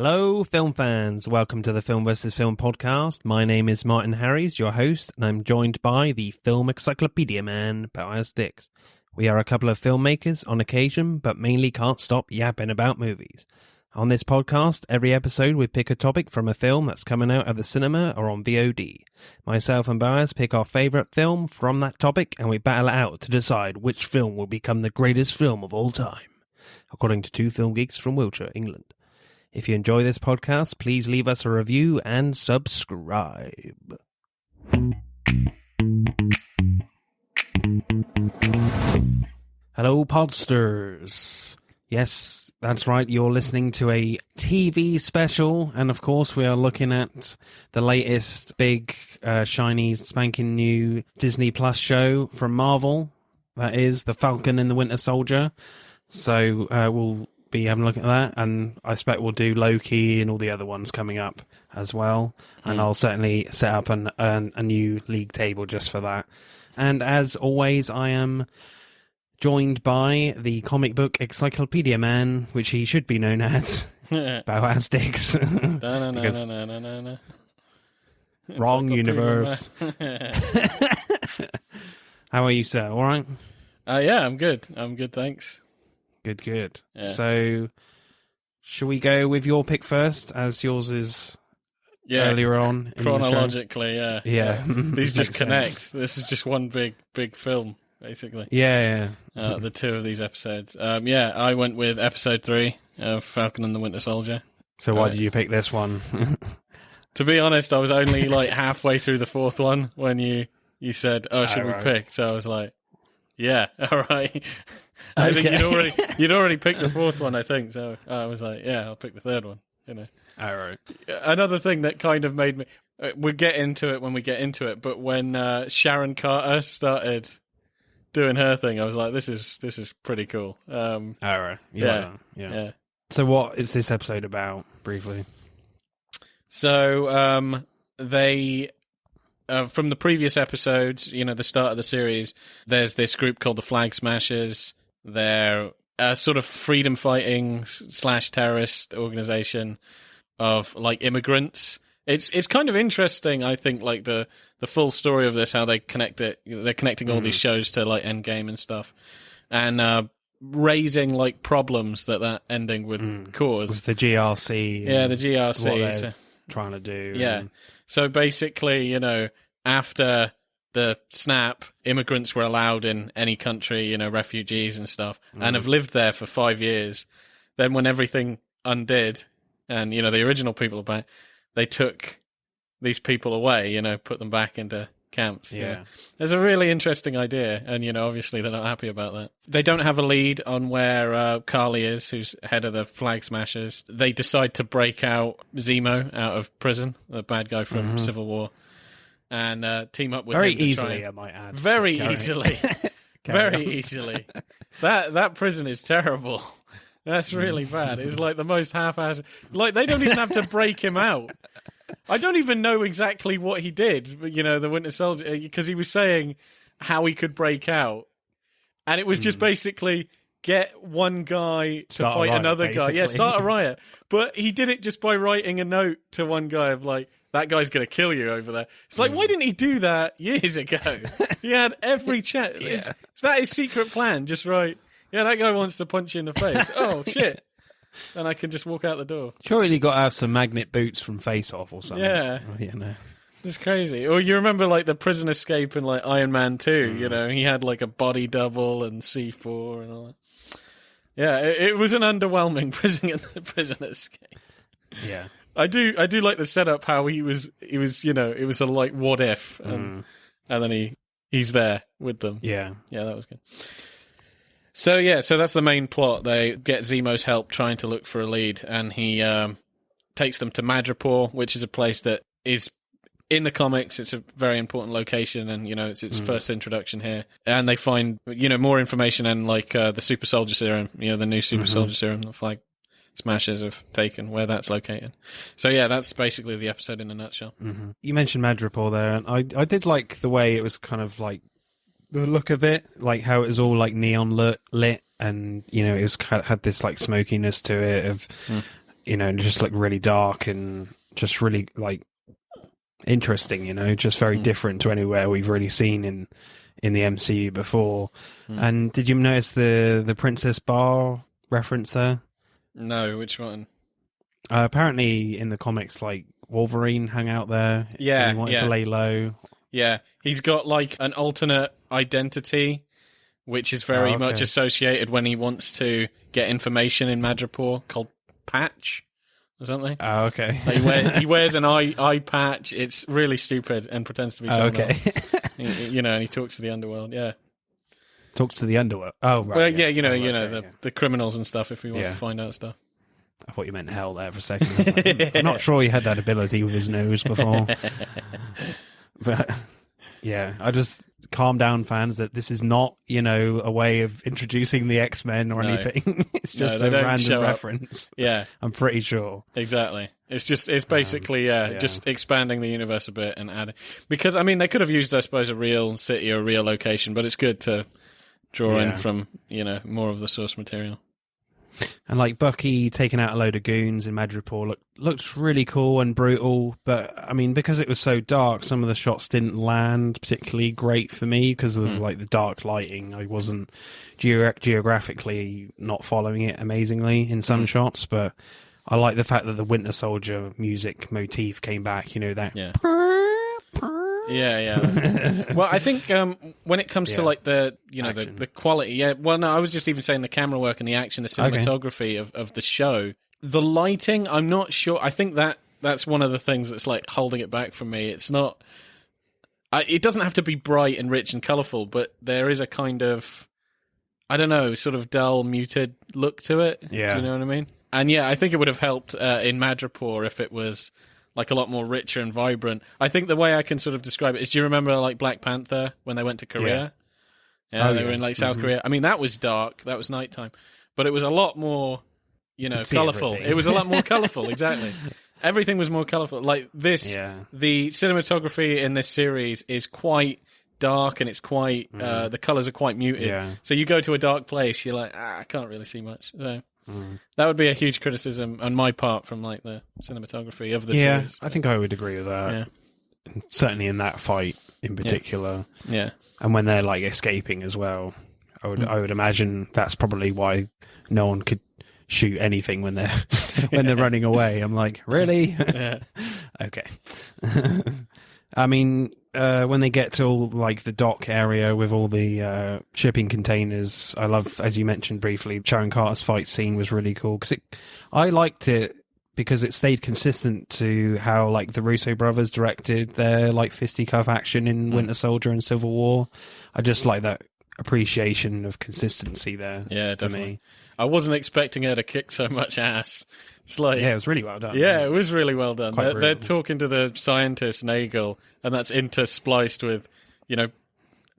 Hello, film fans. Welcome to the Film vs. Film podcast. My name is Martin Harries, your host, and I'm joined by the film encyclopedia man, Boaz Dix. We are a couple of filmmakers on occasion, but mainly can't stop yapping about movies. On this podcast, every episode we pick a topic from a film that's coming out at the cinema or on VOD. Myself and Boaz pick our favourite film from that topic, and we battle it out to decide which film will become the greatest film of all time, according to two film geeks from Wiltshire, England. If you enjoy this podcast, please leave us a review and subscribe. Hello, Podsters. Yes, that's right, you're listening to a TV special, and of course we are looking at the latest big, shiny, spanking new Disney Plus show from Marvel. That is The Falcon and the Winter Soldier. So we'll be having a look at that, and I expect we'll do Loki and all the other ones coming up as well. And I'll certainly set up a new league table just for that. And as always, I am joined by the comic book encyclopedia man, which he should be known as, Boaz Dix. No. Wrong universe. How are you, sir? All right? Yeah, I'm good. Thanks. Good. Yeah. So, shall we go with your pick first, as yours is earlier on in chronologically? The show? Yeah. These just connect. Sense. This is just one big film, basically. Yeah. The two of these episodes. I went with episode 3 of Falcon and the Winter Soldier. So why did you pick this one? To be honest, I was only like halfway through the fourth one when you said, "Oh, should we pick?" So I was like, "Yeah, all right." I think you'd already picked the fourth one, I think. So I was like, "Yeah, I'll pick the third one." You know. All right. Another thing that kind of made me. We'll get into it when we get into it. But when Sharon Carter started doing her thing, I was like, "This is pretty cool." All right. Yeah. So what is this episode about, briefly? So they. From the previous episodes, the start of the series, there's this group called the Flag Smashers. They're a sort of freedom fighting / terrorist organization of like immigrants. It's kind of interesting, I think, like the full story of this, how they connect it. They're connecting all these shows to like Endgame and stuff, and raising like problems that ending would cause. With the GRC. Yeah, the GRC. What they're trying to do. Yeah. So basically, after the snap, immigrants were allowed in any country, refugees and stuff, and have lived there for 5 years. Then when everything undid, and, the original people are back, they took these people away, put them back into camps. Yeah. There's a really interesting idea, and, obviously they're not happy about that. They don't have a lead on where Carly is, who's head of the Flag Smashers. They decide to break out Zemo out of prison, the bad guy from Civil War, and team up with very him easily, I might add. Very easily. Very easily. That prison is terrible. That's really bad. It's like the most half-assed... Like, they don't even have to break him out. I don't even know exactly what he did, the Winter Soldier, because he was saying how he could break out. And it was just basically get one guy to fight another guy. Yeah, start a riot. But he did it just by writing a note to one guy of like, that guy's going to kill you over there. It's like, why didn't he do that years ago? He had every chance. Yeah. Is that his secret plan? Just right. Yeah, that guy wants to punch you in the face. Oh, shit. And I can just walk out the door. Surely you got to have some magnet boots from Face Off or something. Yeah. It's crazy. Or you remember like the prison escape in like Iron Man 2, he had like a body double and C4 and all that. Yeah, it was an underwhelming prison escape. Yeah. I do like the setup how he was it was a like what if and then he's there with them. Yeah. Yeah, that was good. So that's the main plot. They get Zemo's help trying to look for a lead, and he takes them to Madripoor, which is a place that is in the comics. It's a very important location, and it's its first introduction here. And they find more information and like the super soldier serum, the new super soldier serum, the Flag Smashers have taken, where that's located. So yeah, that's basically the episode in a nutshell. You mentioned Madripoor there, and I did like the way it was kind of like the look of it, like how it was all like neon lit, and it was had this like smokiness to it of and just looked really dark and just really like interesting, just very different to anywhere we've really seen in the MCU before. And did you notice the Princess Bar reference there? No, which one? Apparently in the comics, like Wolverine hung out there. Yeah, and he wanted to lay low. Yeah, he's got like an alternate identity, which is very much associated when he wants to get information in Madripoor, called Patch or something. Oh, okay. Like he wears an eye patch. It's really stupid and pretends to be someone else. And he talks to the underworld. Yeah, talks to the underworld. Oh, right. Well, yeah, the criminals and stuff. If he wants to find out stuff. I thought you meant hell there for a second. I'm not sure he had that ability with his nose before. But yeah, I just calm down, fans, that this is not, a way of introducing the X-Men or anything. It's just a random reference. Yeah. I'm pretty sure. Exactly. It's basically, just expanding the universe a bit and adding. Because, I mean, they could have used, I suppose, a real city or a real location, but it's good to draw in from, more of the source material. And like Bucky taking out a load of goons in Madripoor looked really cool and brutal, but I mean, because it was so dark, some of the shots didn't land particularly great for me because of like the dark lighting. I wasn't geographically not following it amazingly in some shots, but I like the fact that the Winter Soldier music motif came back. That. Yeah. Yeah. Well, I think when it comes to like the the quality, well, no, I was just even saying the camera work and the action, the cinematography of the show, the lighting. I'm not sure. I think that's one of the things that's like holding it back for me. It's not. It doesn't have to be bright and rich and colourful, but there is a kind of, I don't know, sort of dull, muted look to it. Yeah. Do you know what I mean? And yeah, I think it would have helped in Madripoor if it was like a lot more richer and vibrant. I think the way I can sort of describe it is, do you remember like Black Panther when they went to Korea? Yeah, they were in like South Korea. I mean, that was dark. That was nighttime. But it was a lot more, colourful. It was a lot more colourful, exactly. Everything was more colourful. Like this, the cinematography in this series is quite dark and it's quite, the colours are quite muted. Yeah. So you go to a dark place, you're like, I can't really see much. So that would be a huge criticism on my part from like the cinematography of the series. I think I would agree with that. Yeah. Certainly in that fight in particular. Yeah. And when they're like escaping as well, I would imagine that's probably why no one could shoot anything when they're running away. I'm like, really? Yeah. Okay. I mean, when they get to all like the dock area with all the shipping containers, I love, as you mentioned briefly, Sharon Carter's fight scene was really cool because I liked it because it stayed consistent to how like the Russo brothers directed their like fisticuff action in Winter Soldier and Civil War. I just like that appreciation of consistency there. Yeah, definitely. I wasn't expecting her to kick so much ass. It's like, it was really well done. Yeah, it was really well done. They're talking to the scientist, Nagel, and that's interspliced with,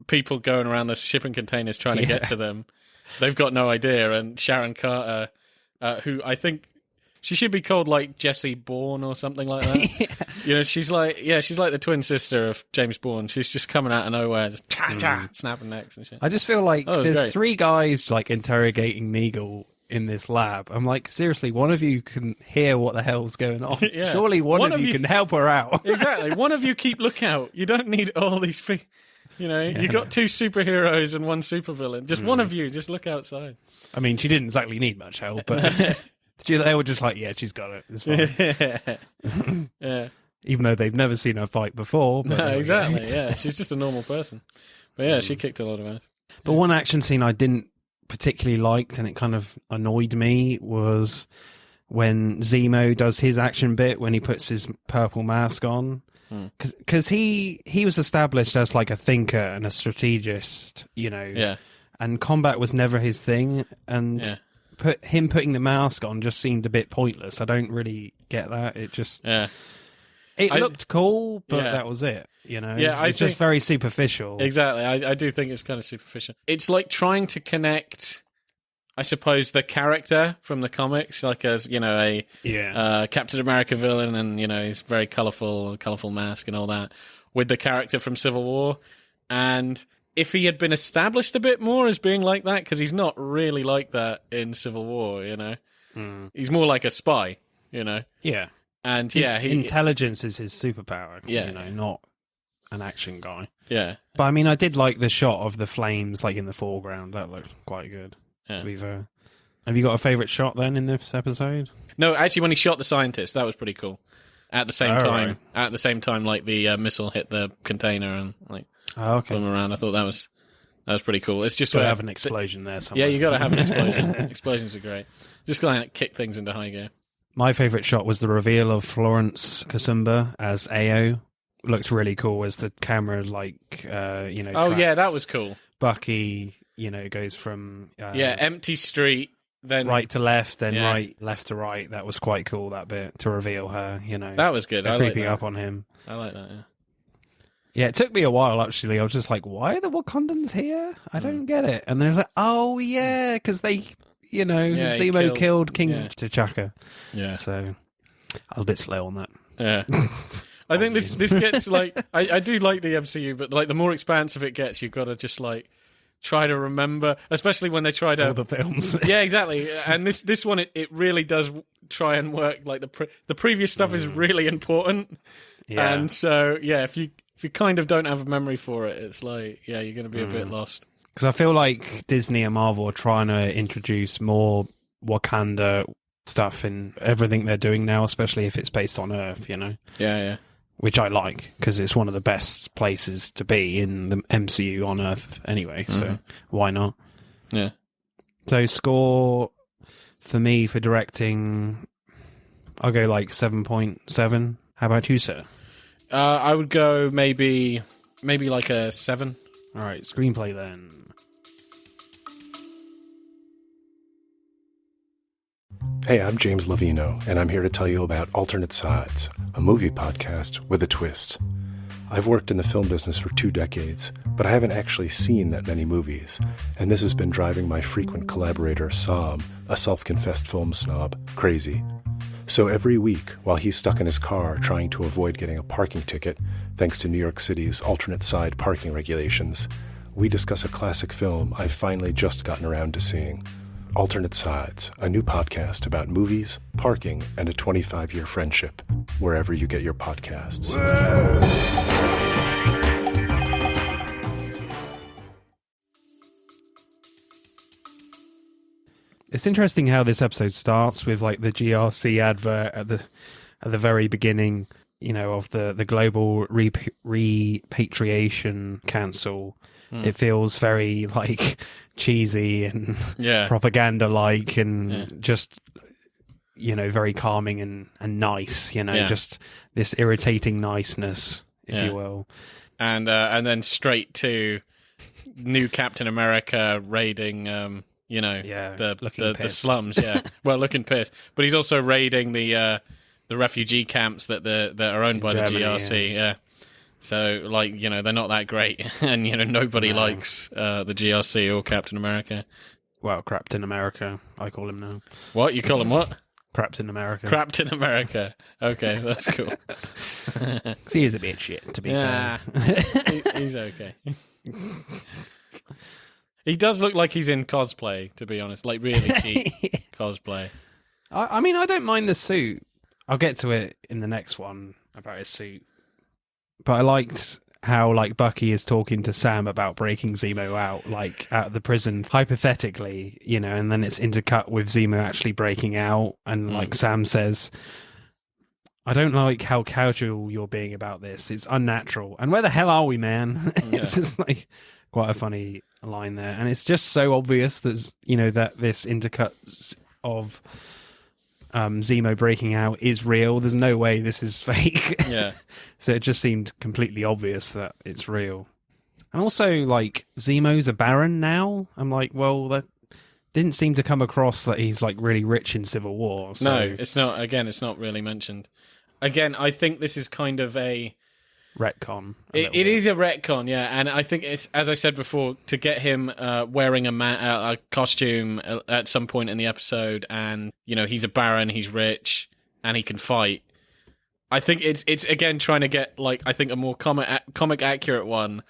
people going around the shipping containers trying to get to them. They've got no idea. And Sharon Carter, who I think she should be called like Jessie Bourne or something like that. She's like the twin sister of James Bourne. She's just coming out of nowhere, just snapping necks and shit. I just feel like there's three guys like interrogating Nagel in this lab. I'm like, seriously, one of you can hear what the hell's going on. Yeah. Surely one of you can help her out. Exactly. One of you keep lookout. You don't need all these free. You got two superheroes and one supervillain. Just one of you, just look outside. I mean, she didn't exactly need much help, but they were just like, yeah, she's got it. It's fine. Yeah. Even though they've never seen her fight before. But no, exactly. Yeah, she's just a normal person. But yeah, she kicked a lot of ass. But one action scene I didn't particularly liked, and it kind of annoyed me, was when Zemo does his action bit when he puts his purple mask on, because he was established as like a thinker and a strategist, and combat was never his thing, and putting the mask on just seemed a bit pointless. I don't really get that. It just it looked cool, but that was it. It's just very superficial. Exactly. I do think it's kind of superficial. It's like trying to connect, I suppose, the character from the comics, like as, a Captain America villain, and, he's very colourful mask and all that, with the character from Civil War. And if he had been established a bit more as being like that, because he's not really like that in Civil War, he's more like a spy. Yeah. And his intelligence is his superpower, not an action guy. Yeah. But I mean, I did like the shot of the flames like in the foreground. That looked quite good, to be fair. Have you got a favourite shot then in this episode? No, actually, when he shot the scientist, that was pretty cool. At the same time, like the missile hit the container and like blew him around. I thought that was pretty cool. It's just got to have an explosion there somewhere. Yeah, you got to have an explosion. Explosions are great. Just going to kick things into high gear. My favourite shot was the reveal of Florence Kasumba as AO. Looked really cool as the camera, yeah, that was cool. Bucky, goes from empty street, then right to left, then left to right. That was quite cool. That bit to reveal her. That was good. Creeping up on him. I like that. Yeah, it took me a while actually. I was just like, why are the Wakandans here? I don't get it. And then I was like, oh yeah, because they. Zemo killed King T'Chaka. Yeah. So I was a bit slow on that. Yeah. I think this gets like I do like the MCU, but like the more expansive it gets, you've got to just like try to remember, especially when they try to all the films. Yeah, exactly. And this one it really does try and work. Like the previous stuff is really important. Yeah. And so if you kind of don't have a memory for it, it's like you're going to be a bit lost. Because I feel like Disney and Marvel are trying to introduce more Wakanda stuff in everything they're doing now, especially if it's based on Earth, Yeah. Which I like, because it's one of the best places to be in the MCU on Earth anyway, so why not? Yeah. So score for me for directing, I'll go like 7.7. How about you, sir? I would go maybe like a 7. All right, screenplay then. Hey, I'm James Lovino, and I'm here to tell you about Alternate Sides, a movie podcast with a twist. I've worked in the film business for 2 decades, but I haven't actually seen that many movies, and this has been driving my frequent collaborator, Sam, a self-confessed film snob, crazy. So every week, while he's stuck in his car trying to avoid getting a parking ticket, thanks to New York City's alternate side parking regulations, we discuss a classic film I've finally just gotten around to seeing. Alternate Sides, a new podcast about movies, parking, and a 25-year friendship, wherever you get your podcasts. It's interesting how this episode starts with like the GRC advert at the very beginning, of the global repatriation council. It feels very like cheesy and propaganda-like and just, very calming and nice, just this irritating niceness, if you will. And then straight to new Captain America raiding, the slums, well, looking pissed. But he's also raiding the refugee camps that are owned by Germany, the GRC, So, they're not that great, and, nobody likes the GRC or Captain America. Well, Captain America, I call him now. What? You call him what? Captain America. Captain America. Okay, that's cool. Because he is a bit shit, to be fair. He's okay. He does look like he's in cosplay, to be honest, like really cheap cosplay. I mean, I don't mind the suit. I'll get to it in the next one about his suit. But I liked how, Bucky is talking to Sam about breaking Zemo out, out of the prison, hypothetically, and then it's intercut with Zemo actually breaking out, and, Sam says, I don't like how casual you're being about this. It's unnatural. And where the hell are we, man? It's just, quite a funny line there. And it's just so obvious that, that this intercut of Zemo breaking out is real. There's no way this is fake. Yeah. So it just seemed completely obvious that it's real. And also, Zemo's a baron now. I'm like, well, that didn't seem to come across that he's, really rich in Civil War. So. No, it's not. Again, it's not really mentioned. Again, I think this is kind of a retcon. It is a retcon, yeah. And I think it's, as I said before, to get him wearing a costume at some point in the episode, and he's a baron, he's rich, and he can fight. I think it's again trying to get I think a more comic accurate one,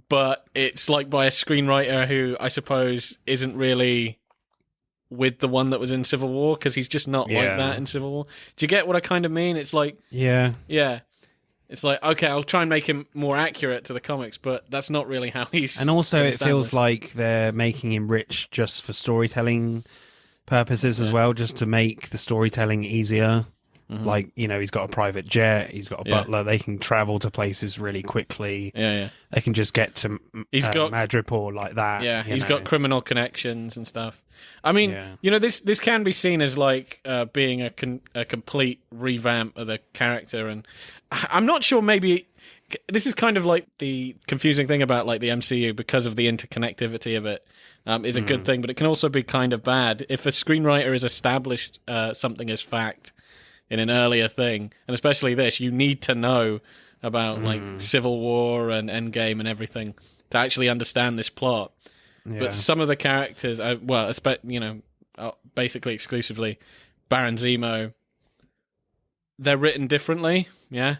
but it's by a screenwriter who I suppose isn't really with the one that was in Civil War, because he's just not like that in Civil War. Do you get what I kind of mean? It's like... Yeah. It's like, okay, I'll try and make him more accurate to the comics, but that's not really how he's... And also it feels like they're making him rich just for storytelling purposes as well, just to make the storytelling easier. Mm-hmm. Like, he's got a private jet, he's got a butler, they can travel to places really quickly. They can just get to Madripoor like that. Yeah, he's got criminal connections and stuff. I mean, this can be seen as like being a complete revamp of the character, and I'm not sure, maybe this is kind of like the confusing thing about like the MCU, because of the interconnectivity of it, is a good thing, but it can also be kind of bad if a screenwriter has established something as fact in an earlier thing, and especially this, you need to know about like Civil War and Endgame and everything to actually understand this plot. Yeah. But some of the characters, basically exclusively Baron Zemo, they're written differently. Yeah,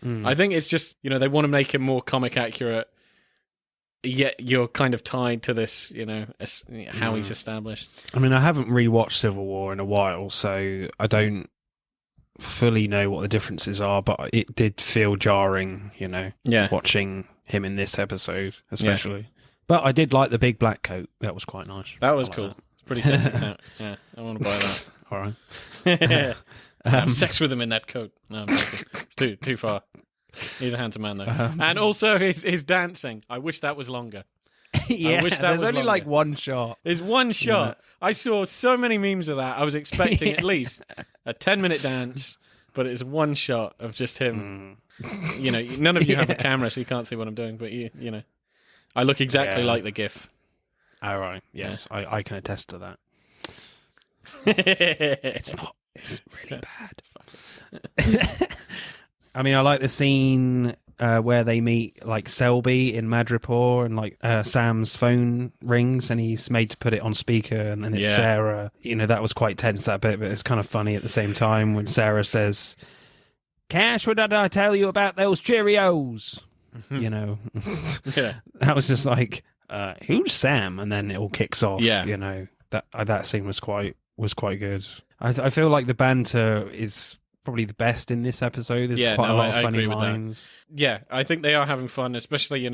I think it's just they want to make him more comic accurate, yet you're kind of tied to this, how he's established. I mean, I haven't rewatched Civil War in a while, so I don't fully know what the differences are, but it did feel jarring, watching him in this episode, especially. But I did like the big black coat. That was quite nice. That was cool. It's pretty sexy coat. Yeah, I want to buy that. All right. Have sex with him in that coat. No, it's too far. He's a handsome man, though. And also his dancing. I wish that was longer. I wish that was only longer. Like one shot. There's one shot. Yeah. I saw so many memes of that. I was expecting at least a 10-minute dance, but it's one shot of just him. None of you have a camera, so you can't see what I'm doing, but you know. I look exactly like the GIF. All right. Yes, I can attest to that. It's really bad. I mean, I like the scene where they meet like Selby in Madripoor, and like Sam's phone rings and he's made to put it on speaker, and then it's Sarah. That was quite tense, that bit, but it's kind of funny at the same time when Sarah says, "Cash, what did I tell you about those Cheerios?" That was just like, who's Sam? And then it all kicks off. That scene was quite good. I feel like the banter is probably the best in this episode. There's quite a lot of funny lines. Yeah, I think they are having fun, especially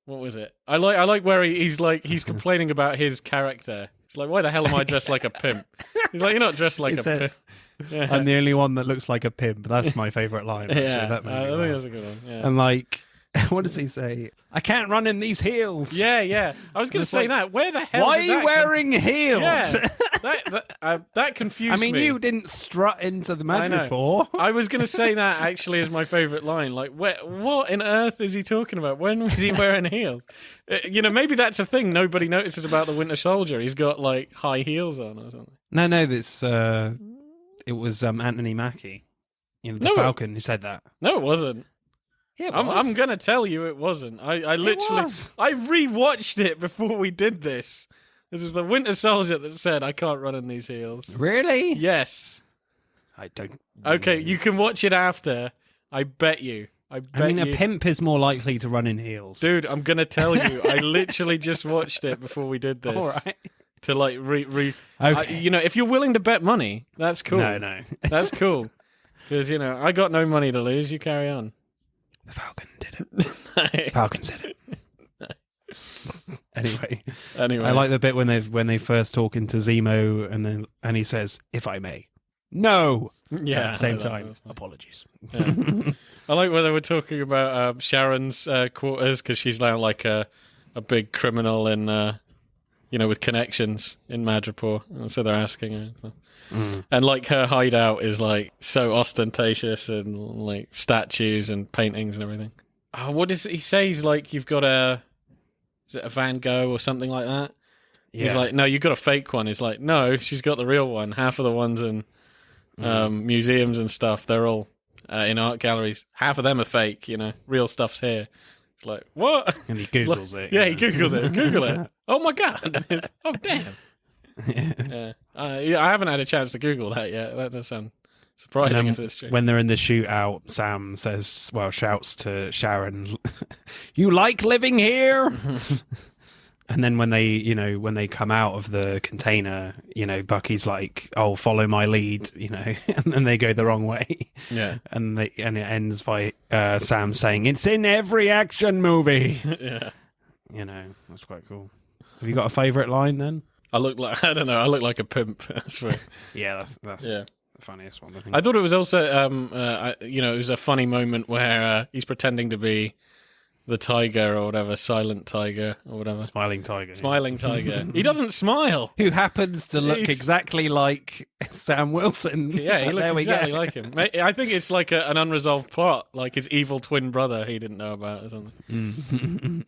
what was it? I like where he's complaining about his character. It's like, why the hell am I dressed like a pimp? He's like, you're not dressed like a pimp. Yeah. I'm the only one that looks like a pimp. That's my favourite line. Actually. I think that's a good one. Yeah. And like, what does he say? I can't run in these heels. Yeah. I was going to say that. Where the hell? Why are you wearing heels? Yeah. That confused me. I mean, you didn't strut into the Madripoor. I was going to say that actually is my favourite line. Like, what on earth is he talking about? When was he wearing heels? Maybe that's a thing nobody notices about the Winter Soldier. He's got like high heels on or something. No, this it was Anthony Mackie, the Falcon, who said that. No, it wasn't. Yeah, I'm going to tell you it wasn't. I literally... I rewatched it before we did this. This was the Winter Soldier that said, I can't run in these heels. Really? Yes. I don't... Okay, you can watch it after. I bet you. A pimp is more likely to run in heels. Dude, I'm going to tell you. I literally just watched it before we did this. All right. To like Okay. If you're willing to bet money, that's cool. No. That's cool. Because, I got no money to lose. You carry on. The Falcon did it. Falcon said it. Anyway, I like the bit when they first talking to Zemo, and he says, "If I may." No. Yeah. At the same time, apologies. Yeah. I like when they were talking about Sharon's quarters, because she's now like a big criminal in with connections in Madripoor, and so they're asking her. So. And like her hideout is like so ostentatious, and like statues and paintings and everything. Oh, what does he say? He's like, you've got is it a Van Gogh or something like that? Yeah. He's like, no, you've got a fake one. He's like, no, she's got the real one. Half of the ones in museums and stuff, they're all in art galleries. Half of them are fake, real stuff's here. It's like, what? And he Googles it. Yeah, he Googles it. Google it. Oh my God. Oh, damn. Yeah. I haven't had a chance to Google that yet. That does sound surprising if it's true. When they're in the shootout, Sam shouts to Sharon, "You like living here?" And then when they come out of the container, Bucky's like, "Oh, follow my lead," and then they go the wrong way. Yeah. And it ends by Sam saying, "It's in every action movie." Yeah. That's quite cool. Have you got a favourite line then? I look like a pimp. That's right. Yeah, that's Yeah. the funniest one. I think. I thought it was also, it was a funny moment where he's pretending to be the tiger or whatever, silent tiger or whatever. Smiling tiger. Smiling tiger. He doesn't smile. Who happens to look exactly like Sam Wilson. Yeah, he looks exactly like him. I think it's like an unresolved plot, like his evil twin brother he didn't know about or something.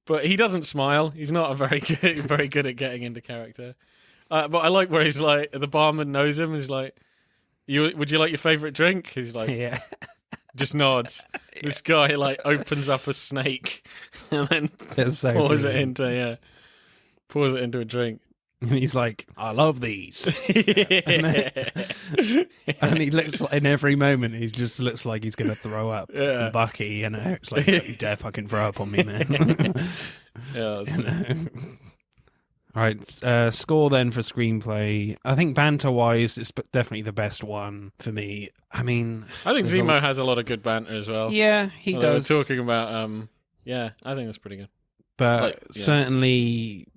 But he doesn't smile. He's not very good at getting into character. But I like where he's like, the barman knows him. He's like, would you like your favourite drink? He's like, yeah. Just nods. This guy like opens up a snake and then pours it into a drink. And he's like, "I love these." And he looks like, in every moment, he just looks like he's going to throw up. Yeah. And Bucky, it's like, "Don't you dare fucking throw up on me, man." Yeah. All right, score then for screenplay. I think banter-wise, it's definitely the best one for me. I mean, I think Zemo has a lot of good banter as well. Yeah, he does. We're talking about, I think that's pretty good. But certainly,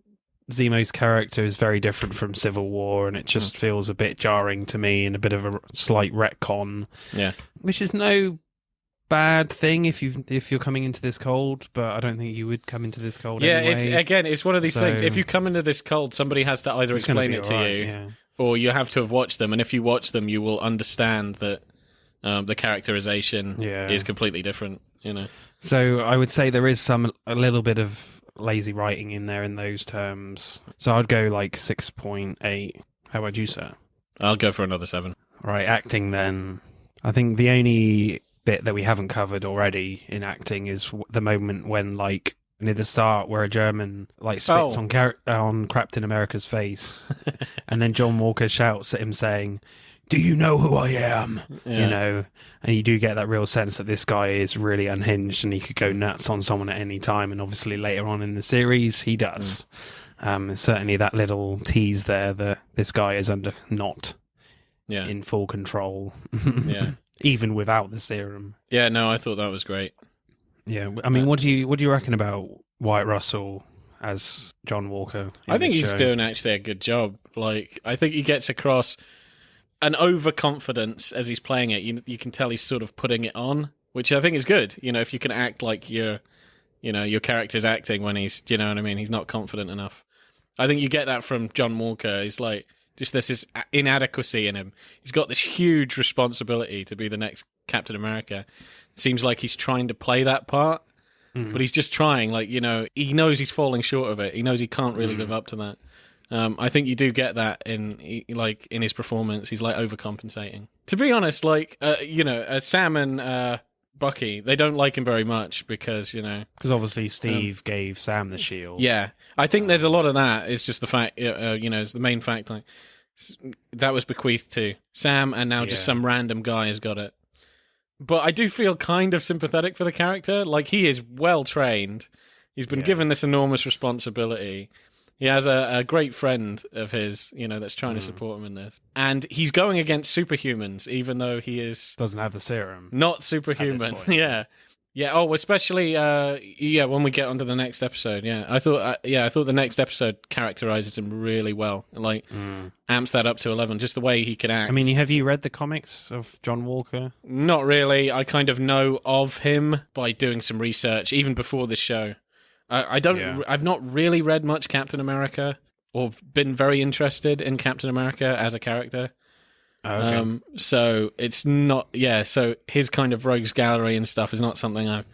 Zemo's character is very different from Civil War, and it just feels a bit jarring to me, and a bit of a slight retcon. Yeah, which is no bad thing if you're coming into this cold, but I don't think you would come into this cold anyway. It's one of these things. If you come into this cold, somebody has to either explain it to you, or you have to have watched them, and if you watch them, you will understand that the characterization is completely different, So I would say there is a little bit of lazy writing in there in those terms. So I'd go like 6.8. How about you, sir? I'll go for another 7. Right, acting then. I think the only bit that we haven't covered already in acting is the moment when, like, near the start, where a German spits on Captain America's face, and then John Walker shouts at him saying, "Do you know who I am?" And you do get that real sense that this guy is really unhinged and he could go nuts on someone at any time, and obviously later on in the series he does. Certainly that little tease there that this guy is not in full control. Even without the serum. Yeah, no, I thought that was great. Yeah, I mean, what do you reckon about Wyatt Russell as John Walker? I think he's doing actually a good job. Like, I think he gets across an overconfidence as he's playing it. You can tell he's sort of putting it on, which I think is good. If you can act like your character's acting when he's, do you know what I mean? He's not confident enough. I think you get that from John Walker. He's like, just this inadequacy in him. He's got this huge responsibility to be the next Captain America. It seems like he's trying to play that part, but he's just trying. Like, he knows he's falling short of it. He knows he can't really live up to that. I think you do get that in his performance. He's like overcompensating. To be honest, Sam and Bucky, they don't like him very much because obviously Steve gave Sam the shield. Yeah, I think there's a lot of that. It's just the fact, it's the main fact. Like, that was bequeathed to Sam, and now just some random guy has got it. But I do feel kind of sympathetic for the character. Like, he is well trained. He's been given this enormous responsibility. He has a great friend of his, that's trying to support him in this. And he's going against superhumans, even though he doesn't have the serum. Not superhuman. Yeah. Yeah. Oh, especially, when we get onto the next episode. Yeah. I thought the next episode characterizes him really well. Like, amps that up to 11, just the way he can act. I mean, have you read the comics of John Walker? Not really. I kind of know of him by doing some research, even before this show. I've not really read much Captain America or been very interested in Captain America as a character. Okay. So it's not, so his kind of rogues gallery and stuff is not something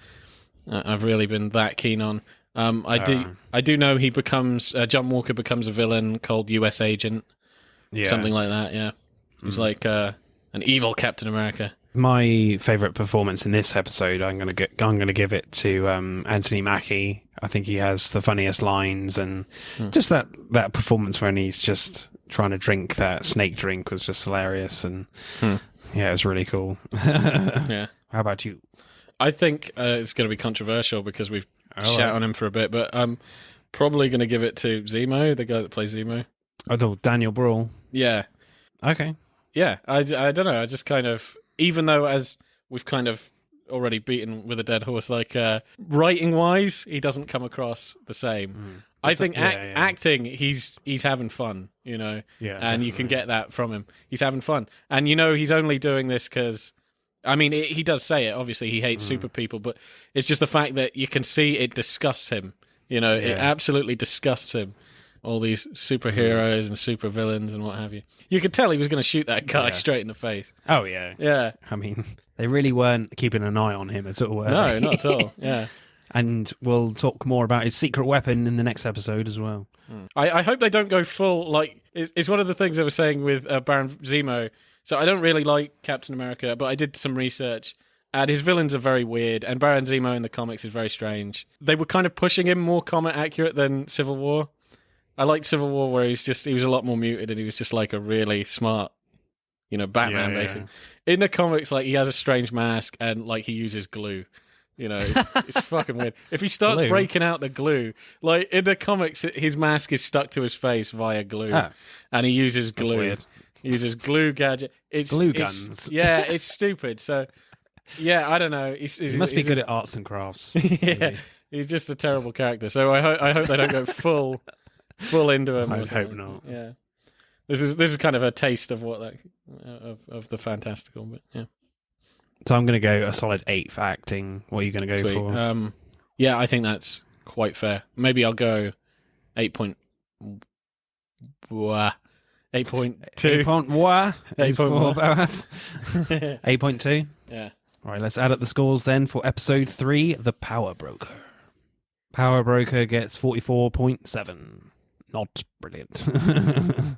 I've really been that keen on. I do know he becomes, John Walker becomes a villain called US Agent. Yeah. Something like that, yeah. He's like an evil Captain America. My favourite performance in this episode, I'm gonna give it to Anthony Mackie. I think he has the funniest lines, and just that performance when he's just trying to drink that snake drink was just hilarious, and it was really cool. Yeah. How about you? I think it's going to be controversial because we've shat on him for a bit, but probably going to give it to Zemo, the guy that plays Zemo. Oh, Daniel Bruhl. Yeah. Okay. Yeah, I don't know. I just kind of, even though as we've kind of already beaten with a dead horse, like writing-wise, he doesn't come across the same. I think acting, he's having fun, you know, and definitely. you can get that from him. He's having fun, and you know he's only doing this because, I mean, he does say it. Obviously, he hates super people, but it's just the fact that you can see it disgusts him. You know, it absolutely disgusts him. All these superheroes and supervillains and what have you. You could tell he was going to shoot that guy straight in the face. Oh yeah, yeah. I mean, they really weren't keeping an eye on him at all. No, not at all. Yeah. And we'll talk more about his secret weapon in the next episode as well. I hope they don't go full, like, it's one of the things I was saying with Baron Zemo. So I don't really like Captain America, but I did some research, and his villains are very weird, and Baron Zemo in the comics is very strange. They were kind of pushing him more comic accurate than Civil War. I liked Civil War where he was a lot more muted, and he was just like a really smart, you know, Batman, basically. In the comics, like, he has a strange mask, and, like, he uses glue. You know, it's fucking weird. If he starts breaking out the glue, like in the comics, his mask is stuck to his face via glue, and he uses glue. That's weird. He uses glue gadget. It's glue guns. It's stupid. So, yeah, I don't know. He must be good at arts and crafts. Yeah, he's just a terrible character. So I hope they don't go full into him. I hope not. Yeah, this is kind of a taste of what of the fantastical, but yeah. So I'm going to go a solid 8 for acting. What are you going to go for? Yeah, I think that's quite fair. Maybe I'll go 8.2. 8.2. Yeah. Right, let's add up the scores then for episode 3, The Power Broker. Power Broker gets 44.7. Not brilliant.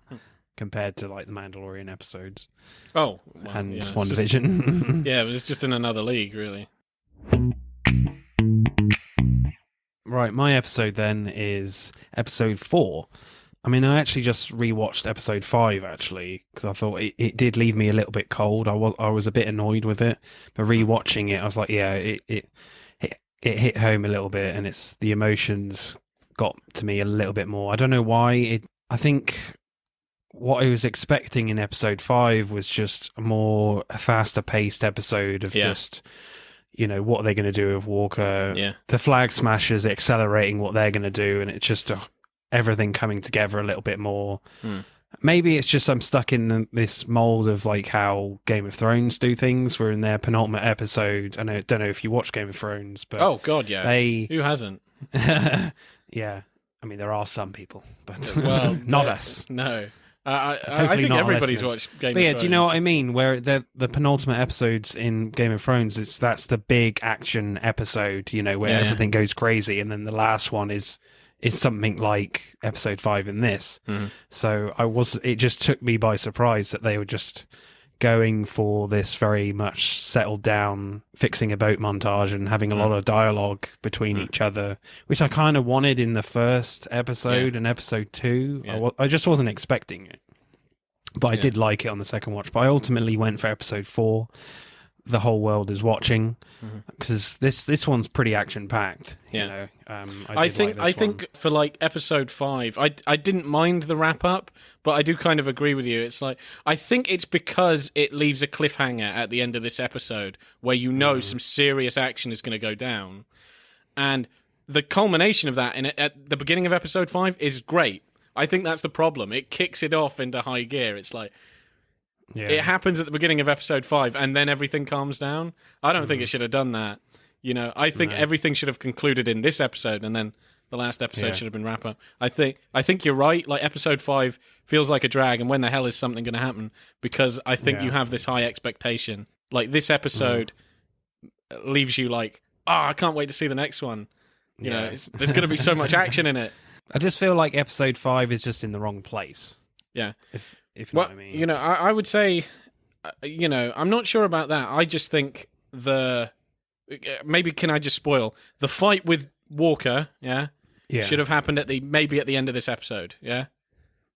Compared to, like, the Mandalorian episodes. Oh. Well, and WandaVision. Yeah, it was just in another league, really. Right, my episode then is episode 4. I mean, I actually just rewatched episode 5, actually, because I thought it did leave me a little bit cold. I was a bit annoyed with it, but rewatching it, I was like, yeah, it hit home a little bit, and it's the emotions got to me a little bit more. I don't know why. I think what I was expecting in episode 5 was just a faster paced episode of just, you know, what are they going to do with Walker? Yeah. The Flag Smashers accelerating what they're going to do, and it's just everything coming together a little bit more. Maybe it's just I'm stuck in this mold of like how Game of Thrones do things. We're in their penultimate episode. I don't know if you watch Game of Thrones, but oh god, yeah, who hasn't? Yeah, I mean there are some people, but not us. No. I think everybody's watched Game of Thrones. Do you know what I mean? Where the penultimate episodes in Game of Thrones, that's the big action episode, you know, where everything goes crazy, and then the last one is something like episode 5 in this. So it just took me by surprise that they were just going for this very much settled down fixing a boat montage and having a lot of dialogue between each other, which I kind of wanted in the first episode and episode 2. I just wasn't expecting it, but I did like it on the second watch. But I ultimately went for episode 4, The Whole World is Watching, because this one's pretty action packed. You know, I think for like episode 5, I didn't mind the wrap up, but I do kind of agree with you. It's like I think it's because it leaves a cliffhanger at the end of this episode where you know some serious action is going to go down, and the culmination of that at the beginning of episode 5 is great. I think that's the problem. It kicks it off into high gear. It's like. Yeah. It happens at the beginning of episode 5, and then everything calms down. I don't think it should have done that. You know, I think everything should have concluded in this episode, and then the last episode should have been wrap up. I think you're right. Like episode 5 feels like a drag, and when the hell is something going to happen? Because I think you have this high expectation. Like this episode leaves you like, I can't wait to see the next one. You know, there's going to be so much action in it. I just feel like episode 5 is just in the wrong place. Yeah. If you know what I mean. You know, I would say, you know, I'm not sure about that. I just think maybe can I just spoil the fight with Walker? Yeah, should have happened at the end of this episode. Yeah,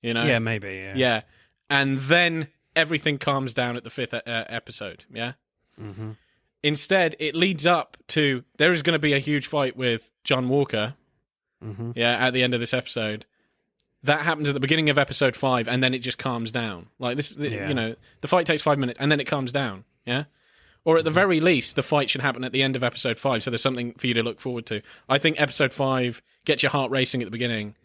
you know. Yeah, maybe. Yeah. Yeah, and then everything calms down at the 5th episode. Yeah. Instead, it leads up to there is going to be a huge fight with John Walker, at the end of this episode. That happens at the beginning of episode 5, and then it just calms down. Like this, the fight takes 5 minutes, and then it calms down. Yeah, or at the very least, the fight should happen at the end of episode 5, so there's something for you to look forward to. I think episode 5 gets your heart racing at the beginning,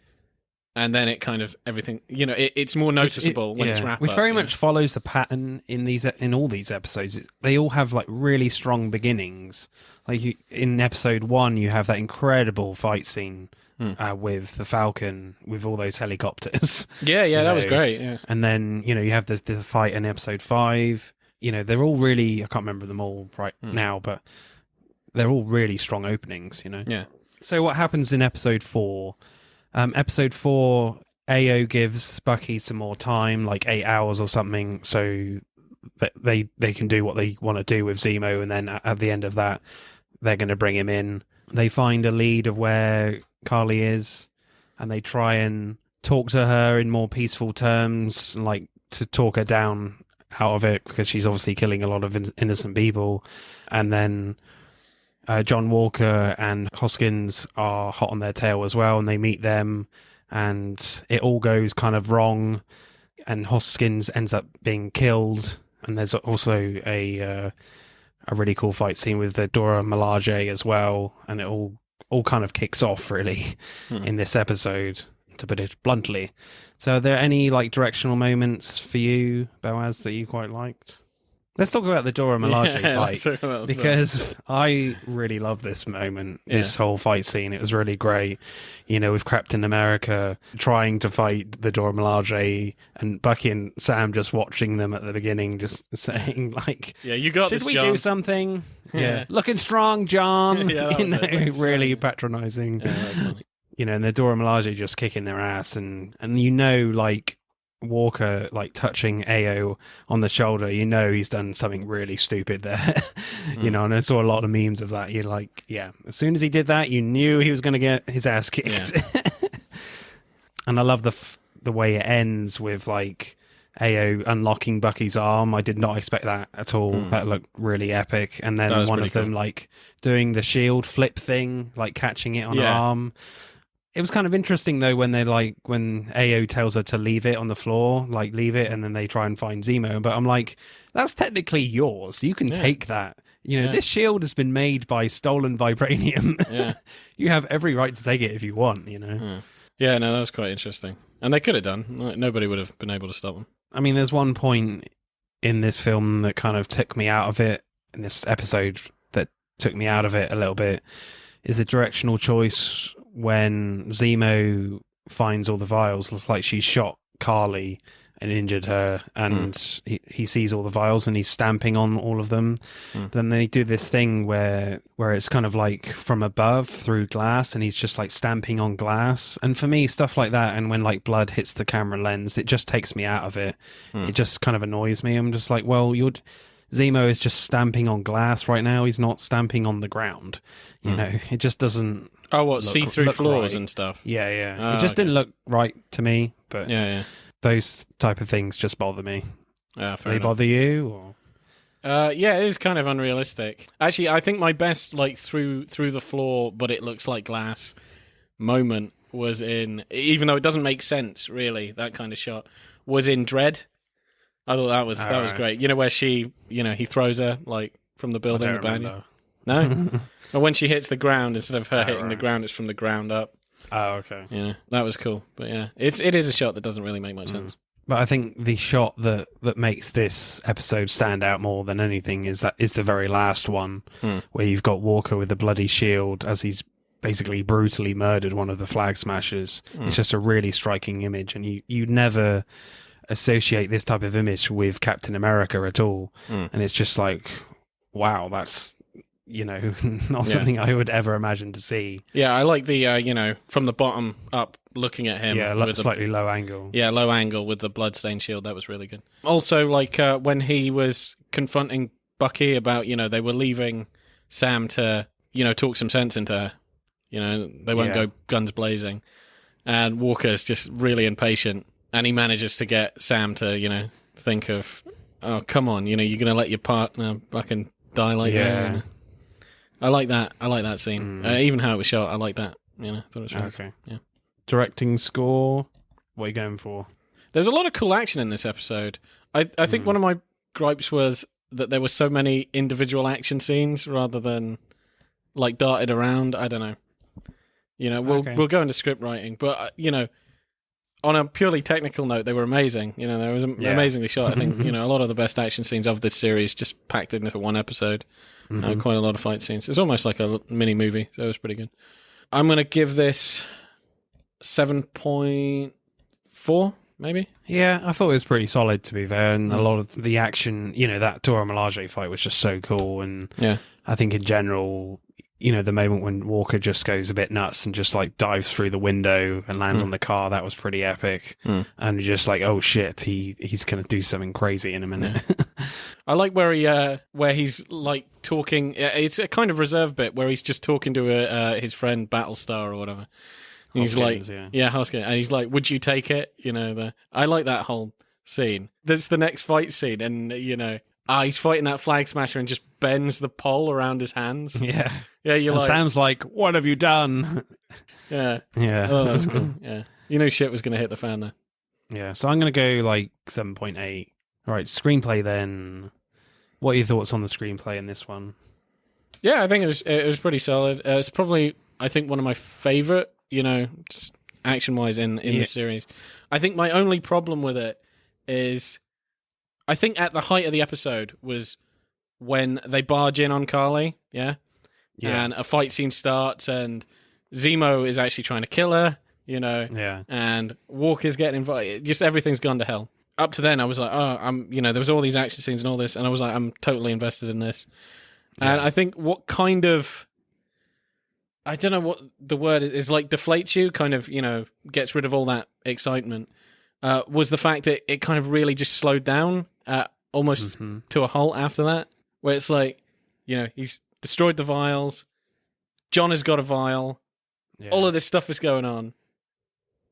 and then it kind of everything. It's more noticeable when it's wrapped which up. very much follows the pattern in all these episodes. They all have like really strong beginnings. Like in episode 1, you have that incredible fight scene. With the Falcon, with all those helicopters. Yeah, that was great. Yeah. And then, you have the fight in episode 5. They're all really, I can't remember them all right now, but they're all really strong openings, Yeah. So what happens in episode 4? Episode 4, AO gives Bucky some more time, like 8 hours or something, so that they can do what they want to do with Zemo, and then at the end of that, they're going to bring him in. They find a lead of where Carly is, and they try and talk to her in more peaceful terms, like to talk her down out of it, because she's obviously killing a lot of innocent people. And then John Walker and Hoskins are hot on their tail as well, and they meet them, and it all goes kind of wrong, and Hoskins ends up being killed. And there's also a really cool fight scene with the Dora Milaje as well, and it all kind of kicks off really in this episode, to put it bluntly. So are there any like directional moments for you, Boaz, that you quite liked? Let's talk about the Dora Milaje fight, because I really love this moment, this whole fight scene. It was really great, with Captain America trying to fight the Dora Milaje, and Bucky and Sam just watching them at the beginning, just saying like, you got should this, we John. do something? Yeah. Looking strong, John. Really patronizing. And the Dora Milaje just kicking their ass, and like Walker like touching AO on the shoulder, he's done something really stupid there. And I saw a lot of memes of that. You're like, as soon as he did that, you knew he was going to get his ass kicked. And I love the way it ends with like AO unlocking Bucky's arm. I did not expect that at all. That looked really epic. And then one of them like doing the shield flip thing, like catching it on her arm. It was kind of interesting though when when AO tells her to leave it on the floor, like leave it, and then they try and find Zemo. But I'm like, that's technically yours. You can take that. This shield has been made by stolen vibranium. Yeah. You have every right to take it if you want. Yeah, no, that was quite interesting, and they could have done. Nobody would have been able to stop them. I mean, there's one point in this film that kind of took me out of it. In this episode, that took me out of it a little bit, is the directional choice. When Zemo finds all the vials, it's like she shot Carly and injured her, and he sees all the vials and he's stamping on all of them. Then they do this thing where it's kind of like from above through glass, and he's just like stamping on glass. And for me, stuff like that, and when like blood hits the camera lens, it just takes me out of it. It just kind of annoys me. I'm just like, well, Zemo is just stamping on glass right now. He's not stamping on the ground. It just doesn't. Oh, what, see-through floors right. And stuff? Yeah. Oh, it just didn't look right to me, but those type of things just bother me. Yeah, fair enough. They bother you? Or? Yeah, it is kind of unrealistic. Actually, I think my best, like, through the floor, but it looks like glass moment was in, even though it doesn't make sense, really, that kind of shot, was in Dread. I thought that was great. Where she, he throws her, like, from the building. I don't remember. No? But when she hits the ground, instead of her hitting the ground, it's from the ground up. Oh, okay. That was cool. But yeah, it is a shot that doesn't really make much sense. But I think the shot that makes this episode stand out more than anything is the very last one, where you've got Walker with the bloody shield as he's basically brutally murdered one of the flag smashers. It's just a really striking image, and you never associate this type of image with Captain America at all. And it's just like, wow, that's not something I would ever imagine to see. Yeah, I like the from the bottom up looking at him. Yeah, with slightly low angle. Yeah, low angle with the bloodstained shield. That was really good. Also, like when he was confronting Bucky about, they were leaving Sam to, talk some sense into her. They won't go guns blazing. And Walker's just really impatient, and he manages to get Sam to, think of, oh, come on, you're going to let your partner fucking die like that. I like that. I like that scene. Even how it was shot, I like that. You know, I thought it was really Okay. Yeah. Directing score, what are you going for? There's a lot of cool action in this episode. I think one of my gripes was that there were so many individual action scenes rather than like darted around. I don't know. You know, we'll go into script writing, but you know, on a purely technical note, they were amazing. You know, they was amazingly shot. I think, you know, a lot of the best action scenes of this series just packed into one episode. Quite a lot of fight scenes. It's almost like a mini movie, so it was pretty good. I'm going to give this 7.4, maybe. Yeah, I thought it was pretty solid, to be fair, and a lot of the action, you know, that Dora Milaje fight was just so cool, and I think in general, you know, the moment when Walker just goes a bit nuts and just like dives through the window and lands on the car, that was pretty epic. And you're just like, oh shit, he's going to do something crazy in a minute. I like where he's like talking. It's a kind of reserved bit where he's just talking to his friend Battlestar or whatever. And he's Hoskins, like, Hoskins, and he's like, would you take it? You know, I like that whole scene. There's the next fight scene, and you know, he's fighting that flag smasher and just bends the pole around his hands. Yeah. Yeah, you're and like... Sam's like, what have you done? Yeah. Yeah. Oh, that was cool. Yeah. You know shit was going to hit the fan there. Yeah, so I'm going to go like 7.8. All right, screenplay then. What are your thoughts on the screenplay in this one? Yeah, I think it was pretty solid. It's probably, I think, one of my favorite, you know, just action-wise in the series. I think my only problem with it is, I think at the height of the episode was when they barge in on Carly, and a fight scene starts, and Zemo is actually trying to kill her, you know, and Walker's getting invited. Just everything's gone to hell. Up to then, I was like, there was all these action scenes and all this, and I was like, I'm totally invested in this. And I think what kind of, I don't know what the word is, like deflates you, kind of, you know, gets rid of all that excitement, was the fact that it kind of really just slowed down almost to a halt after that, where it's like, you know, he's destroyed the vials, John has got a vial, all of this stuff is going on,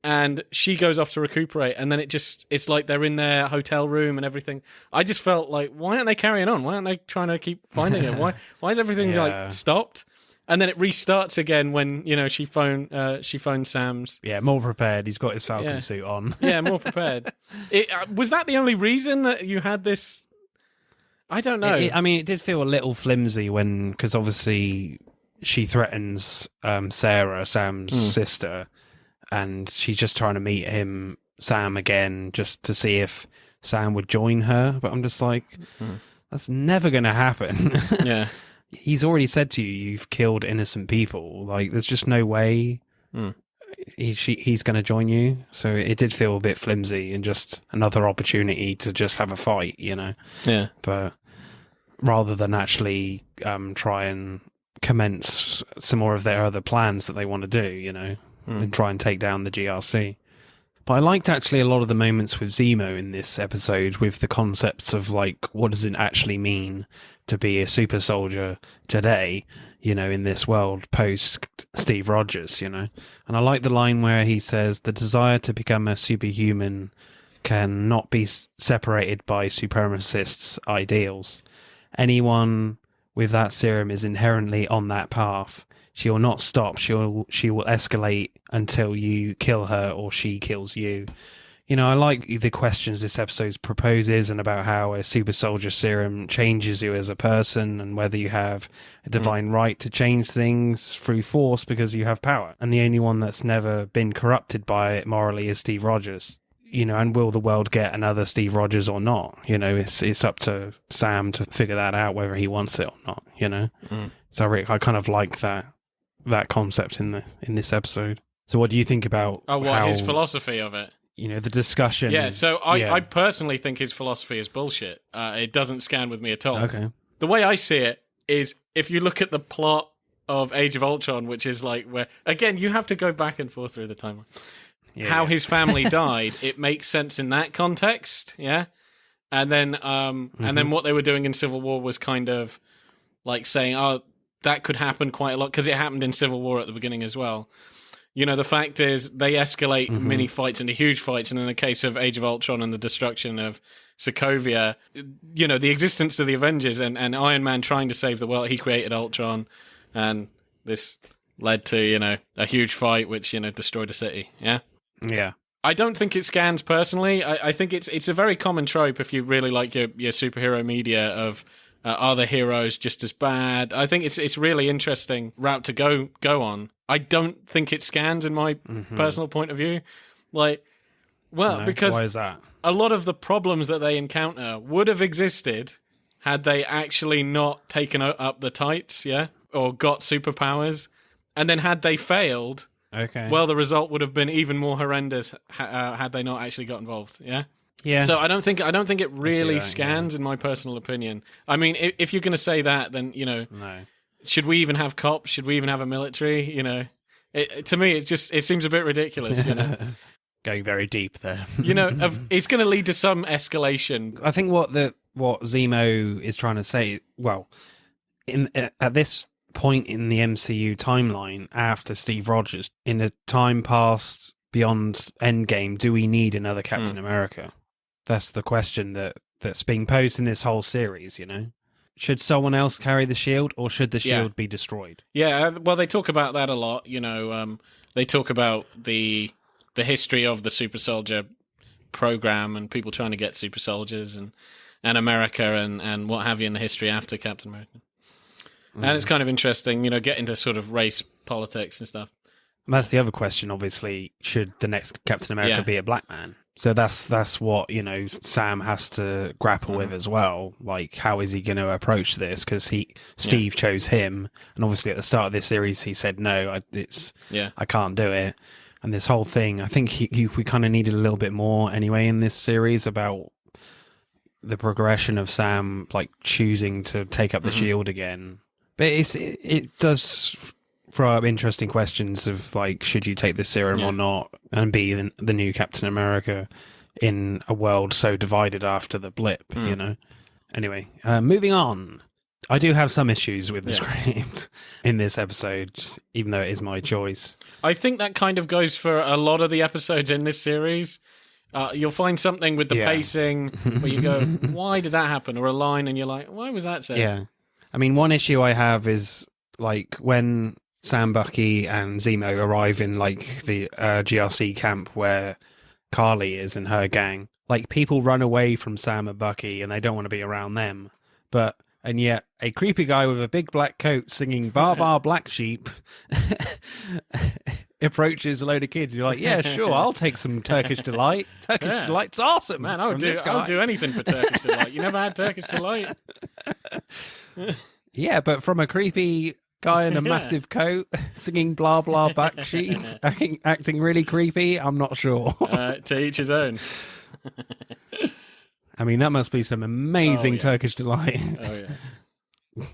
and she goes off to recuperate, and then it's like they're in their hotel room and everything. I just felt like, why aren't they carrying on? Why aren't they trying to keep finding it? Why is everything like stopped? And then it restarts again when, you know, she phoned Sam's. Yeah, more prepared. He's got his Falcon suit on. Yeah, more prepared. Was that the only reason that you had this? I don't know. It did feel a little flimsy because obviously she threatens Sarah, Sam's sister, and she's just trying to meet Sam again, just to see if Sam would join her. But I'm just like, that's never going to happen. Yeah. He's already said to you, you've killed innocent people. Like, there's just no way he's going to join you. So it did feel a bit flimsy and just another opportunity to just have a fight, you know? Yeah. But rather than actually try and commence some more of their other plans that they want to do, you know, and try and take down the GRC. But I liked actually a lot of the moments with Zemo in this episode with the concepts of, like, what does it actually mean to be a super soldier today, you know, in this world post Steve Rogers, you know. And I like the line where he says, the desire to become a superhuman cannot be separated by supremacists' ideals. Anyone with that serum is inherently on that path. She will not stop. She will escalate until you kill her or she kills you. You know, I like the questions this episode proposes and about how a super soldier serum changes you as a person and whether you have a divine right to change things through force because you have power. And the only one that's never been corrupted by it morally is Steve Rogers. You know, and will the world get another Steve Rogers or not? You know, it's up to Sam to figure that out, whether he wants it or not, you know? So I kind of like that concept in this episode. So what do you think about his philosophy of it? You know, the discussion. Yeah, so I personally think his philosophy is bullshit. It doesn't scan with me at all. Okay. The way I see it is, if you look at the plot of Age of Ultron, which is like where, again, you have to go back and forth through the timeline. How his family died, it makes sense in that context, yeah? And then and then what they were doing in Civil War was kind of like saying, oh, that could happen quite a lot, because it happened in Civil War at the beginning as well. You know, the fact is, they escalate mini fights into huge fights, and in the case of Age of Ultron and the destruction of Sokovia, you know, the existence of the Avengers and Iron Man trying to save the world, he created Ultron, and this led to, a huge fight which, destroyed a city. Yeah? Yeah. I don't think it scans personally. I think it's a very common trope if you really like your superhero media of are the heroes just as bad? I think it's really interesting route to go on. I don't think it scans in my personal point of view. Because why is that? A lot of the problems that they encounter would have existed had they actually not taken up the tights, yeah? Or got superpowers. And then had they failed... Okay. Well, the result would have been even more horrendous had they not actually got involved. Yeah. Yeah. So I don't think it really scans, yeah. in my personal opinion. I mean, if you're going to say that, then No. should we even have cops? Should we even have a military? To me, it seems a bit ridiculous. Going very deep there. It's going to lead to some escalation. I think what Zemo is trying to say. Well, at this point in the MCU timeline after Steve Rogers, in a time past beyond Endgame, do we need another Captain America? That's the question that's being posed in this whole series, Should someone else carry the shield, or should the shield be destroyed? Yeah, well, they talk about that a lot, they talk about the history of the super soldier program and people trying to get super soldiers and America and what have you in the history after Captain America. And it's kind of interesting, get into sort of race politics and stuff. That's the other question, obviously. Should the next Captain America be a black man? So that's what, Sam has to grapple with as well. Like, how is he going to approach this? Because Steve chose him. And obviously at the start of this series, he said, no, I can't do it. And this whole thing, I think we kind of needed a little bit more anyway in this series about the progression of Sam, like, choosing to take up the shield again. But it does throw up interesting questions of, like, should you take the serum or not and be the new Captain America in a world so divided after the blip, Anyway, moving on. I do have some issues with the script in this episode, even though it is my choice. I think that kind of goes for a lot of the episodes in this series. You'll find something with the pacing where you go, why did that happen? Or a line and you're like, why was that said? Yeah. I mean, one issue I have is, like, when Sam, Bucky, and Zemo arrive in, like, the GRC camp where Carly is and her gang, like, people run away from Sam and Bucky and they don't want to be around them. And yet, a creepy guy with a big black coat singing Bar Bar Black Sheep approaches a load of kids. You're like, yeah, sure, I'll take some Turkish Delight. Turkish Delight's awesome. Man, I'll do anything for Turkish Delight. You never had Turkish Delight? Yeah, but from a creepy guy in a massive coat singing Blah Blah Black Sheep, acting really creepy, I'm not sure. To each his own. I mean, that must be some amazing Turkish Delight. Oh, yeah.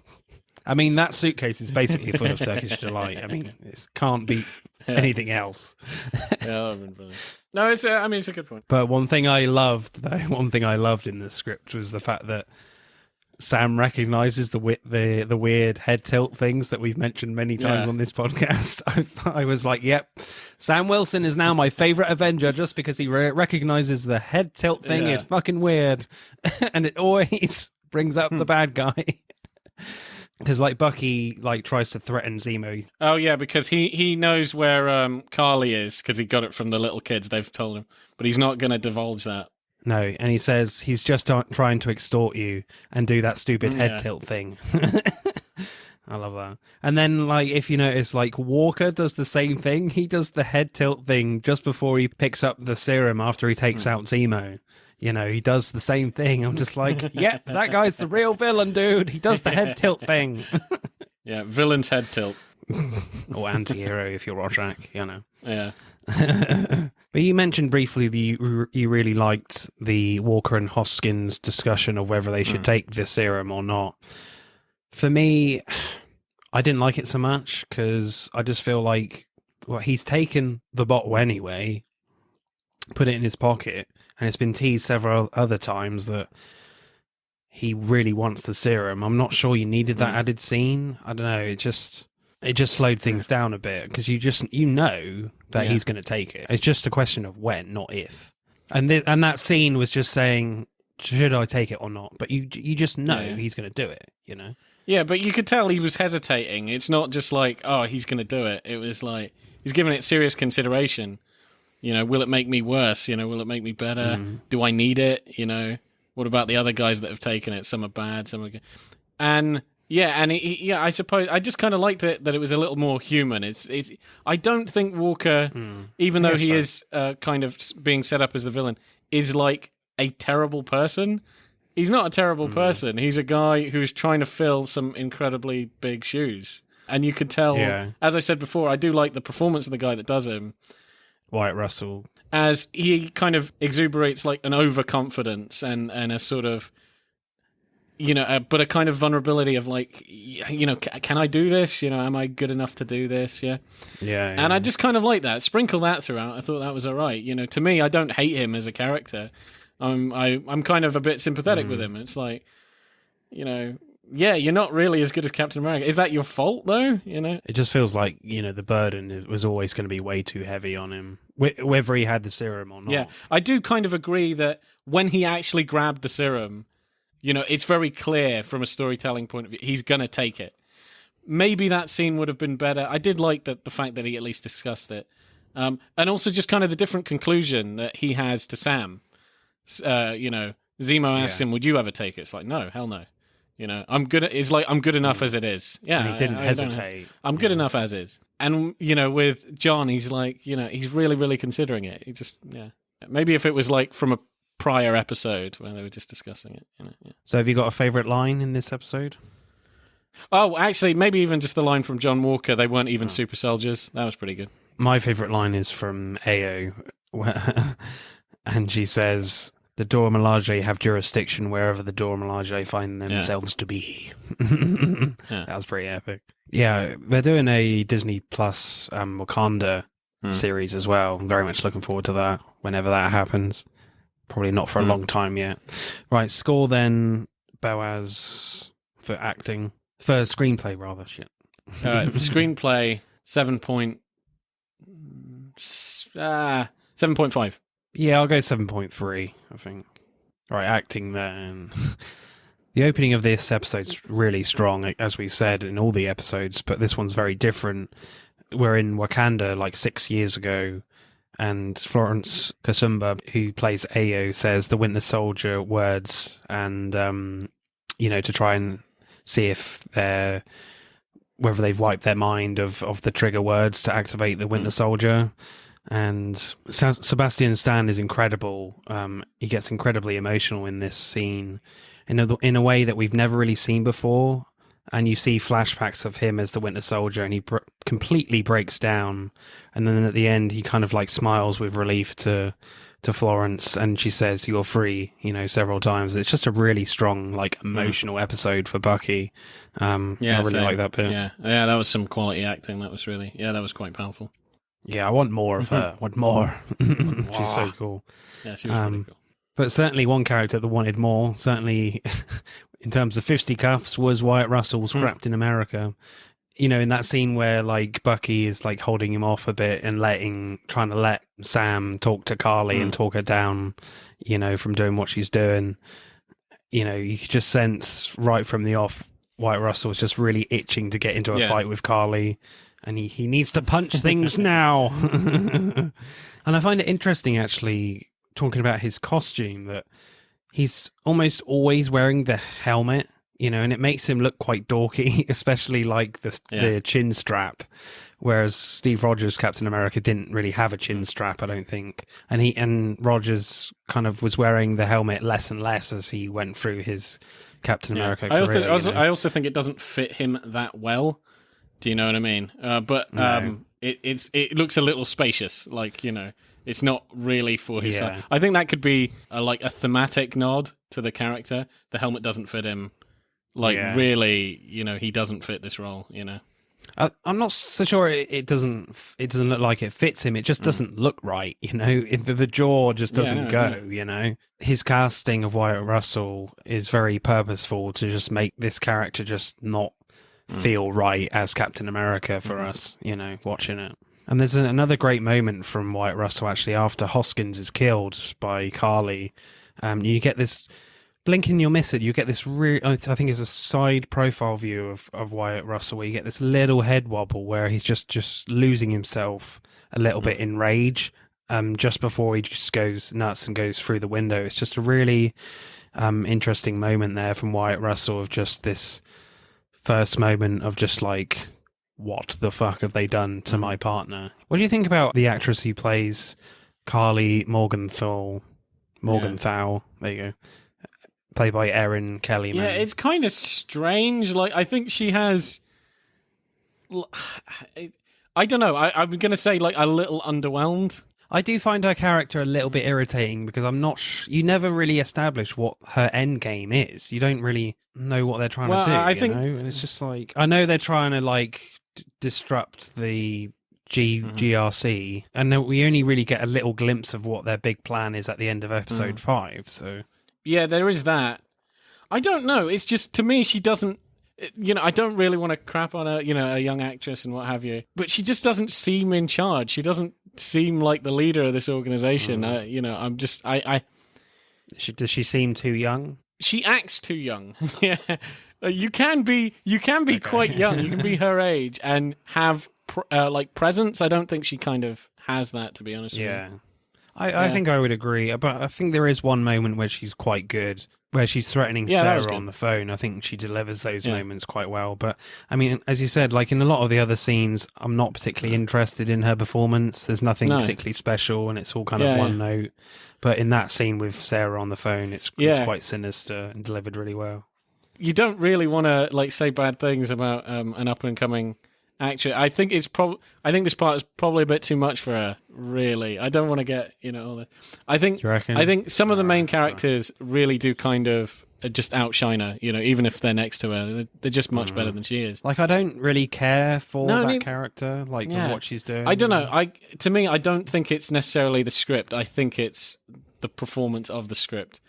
I mean, that suitcase is basically full of Turkish Delight. I mean, it can't be anything else. That would have been brilliant. No, it's a good point. But one thing I loved in the script was the fact that Sam recognizes the weird head tilt things that we've mentioned many times on this podcast. I was like, yep, Sam Wilson is now my favorite Avenger just because he recognizes the head tilt thing is fucking weird. And it always brings up the bad guy. Because, like, Bucky, like, tries to threaten Zemo. Oh, yeah, because he knows where Carly is, because he got it from the little kids, they've told him. But he's not going to divulge that. No, and he says he's just trying to extort you and do that stupid head tilt thing. I love that. And then, like, if you notice, like, Walker does the same thing. He does the head tilt thing just before he picks up the serum after he takes out Zemo. He does the same thing. I'm just like, yep, that guy's the real villain, dude. He does the head tilt thing. Yeah, villain's head tilt. Or anti-hero if you're Rorschach, Yeah. But you mentioned briefly that you really liked the Walker and Hoskins discussion of whether they should take the serum or not. For me, I didn't like it so much because I just feel like, well, he's taken the bottle anyway, put it in his pocket, and it's been teased several other times that he really wants the serum. I'm not sure you needed that added scene. I don't know. It just slowed things down a bit because you know that he's going to take it. It's just a question of when, not if. And that scene was just saying, should I take it or not? But you just know he's going to do it, Yeah, but you could tell he was hesitating. It's not just like, oh, he's going to do it. It was like, he's giving it serious consideration. You know, will it make me worse? You know, will it make me better? Do I need it? You know, what about the other guys that have taken it? Some are bad, some are good. And I suppose I just kind of liked it that it was a little more human. It's. I don't think Walker, even though he is kind of being set up as the villain, is like a terrible person. He's not a terrible person. He's a guy who's trying to fill some incredibly big shoes. And you could tell, as I said before, I do like the performance of the guy that does him. Wyatt Russell. As he kind of exuberates like an overconfidence and a sort of, you know, but a kind of vulnerability of like, you know, can I do this? You know, am I good enough to do this? Yeah. And I just kind of like that. Sprinkle that throughout. I thought that was all right. You know, to me, I don't hate him as a character. I'm kind of a bit sympathetic with him. It's like, you know, yeah, you're not really as good as Captain America. Is that your fault, though? You know, it just feels like, you know, the burden was always going to be way too heavy on him, whether he had the serum or not. Yeah, I do kind of agree that when he actually grabbed the serum, you know, it's very clear from a storytelling point of view, he's going to take it. Maybe that scene would have been better. I did like the fact that he at least discussed it. And also just kind of the different conclusion that he has to Sam. You know, Zemo asks him, would you ever take it? It's like, no, hell no. You know, I'm good enough as it is. Yeah. And he didn't hesitate. I'm good enough as is. And, you know, with John, he's like, you know, he's really, really considering it. He just, maybe if it was like from a prior episode when they were just discussing it. You know, So have you got a favourite line in this episode? Oh, actually, maybe even just the line from John Walker, they weren't even super soldiers. That was pretty good. My favourite line is from Ao, and she says, the Dora Milaje have jurisdiction wherever the Dora Milaje find themselves to be. That was pretty epic. Yeah, they're doing a Disney Plus Wakanda series as well. I'm very much looking forward to that whenever that happens. Probably not for a long time yet. Right, score then, Boaz, for acting. For screenplay, rather. Shit. All right, screenplay, 7.5. Yeah, I'll go 7.3, I think. Right, acting then. The opening of this episode's really strong, as we've said in all the episodes, but this one's very different. We're in Wakanda like 6 years ago, and Florence Kasumba, who plays Ao, says the Winter Soldier words, and, you know, to try and see if whether they've wiped their mind of the trigger words to activate the Winter Soldier. And Sebastian Stan is incredible. He gets incredibly emotional in this scene in a way that we've never really seen before. And you see flashbacks of him as the Winter Soldier, and he completely breaks down. And then at the end, he kind of like smiles with relief to Florence, and she says, "You're free," you know, several times. It's just a really strong, like, emotional episode for Bucky. I really like that bit. Yeah, that was some quality acting. That was really, that was quite powerful. Yeah, I want more of her. I want more. She's so cool. Yeah, she was really cool. But certainly one character that wanted more, certainly in terms of fisticuffs, was Wyatt Russell's Captain America. You know, in that scene where, like, Bucky is, like, holding him off a bit and trying to let Sam talk to Carly and talk her down, you know, from doing what she's doing. You know, you could just sense right from the off, Wyatt Russell was just really itching to get into a fight with Carly. And he needs to punch things now. And I find it interesting, actually, talking about his costume, that he's almost always wearing the helmet, you know, and it makes him look quite dorky, especially like the chin strap. Whereas Steve Rogers' Captain America didn't really have a chin strap, I don't think. And Rogers kind of was wearing the helmet less and less as he went through his Captain America career. I also think it doesn't fit him that well. Do you know what I mean? It looks a little spacious, like, you know, it's not really for his son. I think that could be a thematic nod to the character. The helmet doesn't fit him. Really, you know, he doesn't fit this role, you know. I'm not so sure it doesn't look like it fits him. It just doesn't look right, you know. The jaw just doesn't go, you know. His casting of Wyatt Russell is very purposeful to just make this character just not feel right as Captain America for us, you know, watching it. And there's another great moment from Wyatt Russell, actually, after Hoskins is killed by Carly. You get this blink and you'll miss it. You get this I think it's a side profile view of Wyatt Russell where you get this little head wobble where he's just losing himself a little bit in rage just before he just goes nuts and goes through the window. It's just a really interesting moment there from Wyatt Russell of just this first moment of just like, what the fuck have they done to my partner? What do you think about the actress who plays Carly Morgenthau? There you go. Played by Erin Kelly. Yeah, it's kind of strange. Like, I think she has... I don't know. I'm going to say, like, a little underwhelmed. I do find her character a little bit irritating because I'm not... you never really establish what her end game is. You don't really know what they're trying to do, I think... know? And it's just like... I know they're trying to, like, disrupt the GRC, and then we only really get a little glimpse of what their big plan is at the end of episode 5, so... Yeah, there is that. I don't know. It's just, to me, she doesn't... I don't really want to crap on a young actress and what have you, but she just doesn't seem in charge. She doesn't seem like the leader of this organization. I'm just... Does she seem too young? She acts too young. Yeah. You can be quite young. You can be her age and have presence. I don't think she kind of has that, to be honest with you. I think I would agree, but I think there is one moment where she's quite good, where she's threatening Sarah on the phone. I think she delivers those moments quite well. But, I mean, as you said, like in a lot of the other scenes, I'm not particularly interested in her performance. There's nothing particularly special, and it's all kind of one note. But in that scene with Sarah on the phone, it's quite sinister and delivered really well. You don't really want to say bad things about an up-and-coming actress. I think this part is probably a bit too much for her. Really, I don't want to get all this. I think some of the main characters really do kind of just outshine her. Even if they're next to her, they're just much better than she is. Like, I don't really care for that character, what she's doing. I don't know. To me, I don't think it's necessarily the script. I think it's the performance of the script.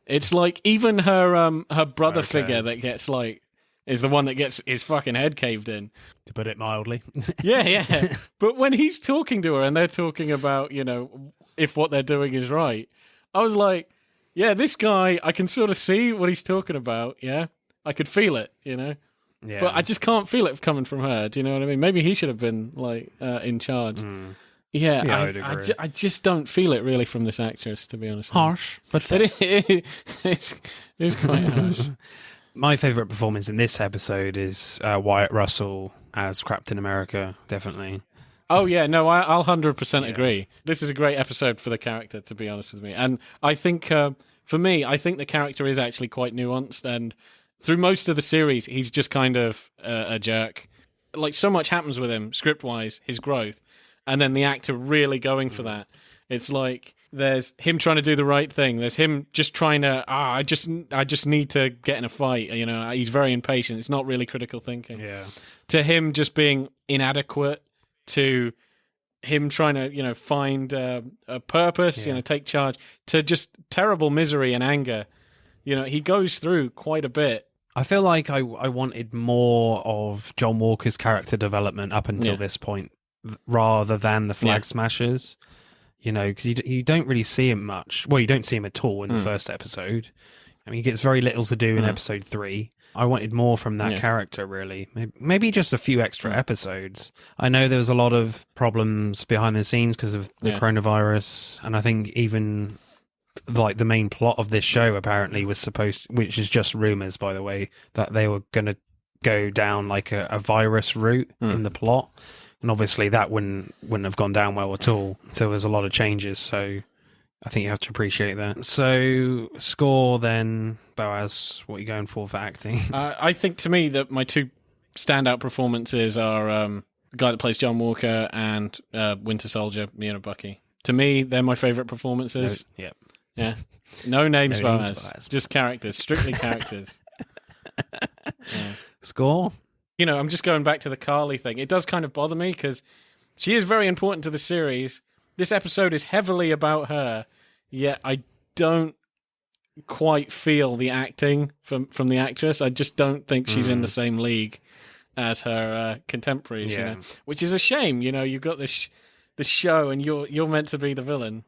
It's like even her brother figure that gets is the one that gets his fucking head caved in. To put it mildly. Yeah. But when he's talking to her and they're talking about, if what they're doing is right, I was like, yeah, this guy, I can sort of see what he's talking about, yeah? I could feel it, Yeah. But I just can't feel it coming from her, do you know what I mean? Maybe he should have been, in charge. Mm. Yeah, I just don't feel it really from this actress, to be honest. Harsh, but fair. It's quite harsh. My favourite performance in this episode is Wyatt Russell as Captain America, definitely. Oh, yeah, no, I'll 100% agree. This is a great episode for the character, to be honest with me. And I think, for me, I think the character is actually quite nuanced, and through most of the series, he's just kind of a jerk. Like, so much happens with him, script-wise, his growth, and then the actor really going for that. It's like... there's him trying to do the right thing. There's him just trying to, I just need to get in a fight. He's very impatient. It's not really critical thinking. Yeah. To him just being inadequate, to him trying to, find a purpose, take charge, to just terrible misery and anger. He goes through quite a bit. I feel like I wanted more of John Walker's character development up until this point, rather than the Flag Smashers. Because you don't really see him much. Well, you don't see him at all in the first episode. I mean, he gets very little to do in episode 3. I wanted more from that character, really. Maybe just a few extra episodes. I know there was a lot of problems behind the scenes because of the coronavirus, and I think even the main plot of this show apparently was which is just rumors, by the way, that they were going to go down like a virus route in the plot. And obviously that wouldn't have gone down well at all. So there's a lot of changes. So I think you have to appreciate that. So score then, Boaz, what are you going for acting? I think to me that my two standout performances are the guy that plays John Walker and Winter Soldier, Bucky. To me, they're my favourite performances. Yeah. No names, Boaz. Just characters, strictly characters. Score? I'm just going back to the Carly thing. It does kind of bother me because she is very important to the series. This episode is heavily about her, yet I don't quite feel the acting from the actress. I just don't think she's in the same league as her contemporaries, which is a shame. You've got this show and you're meant to be the villain.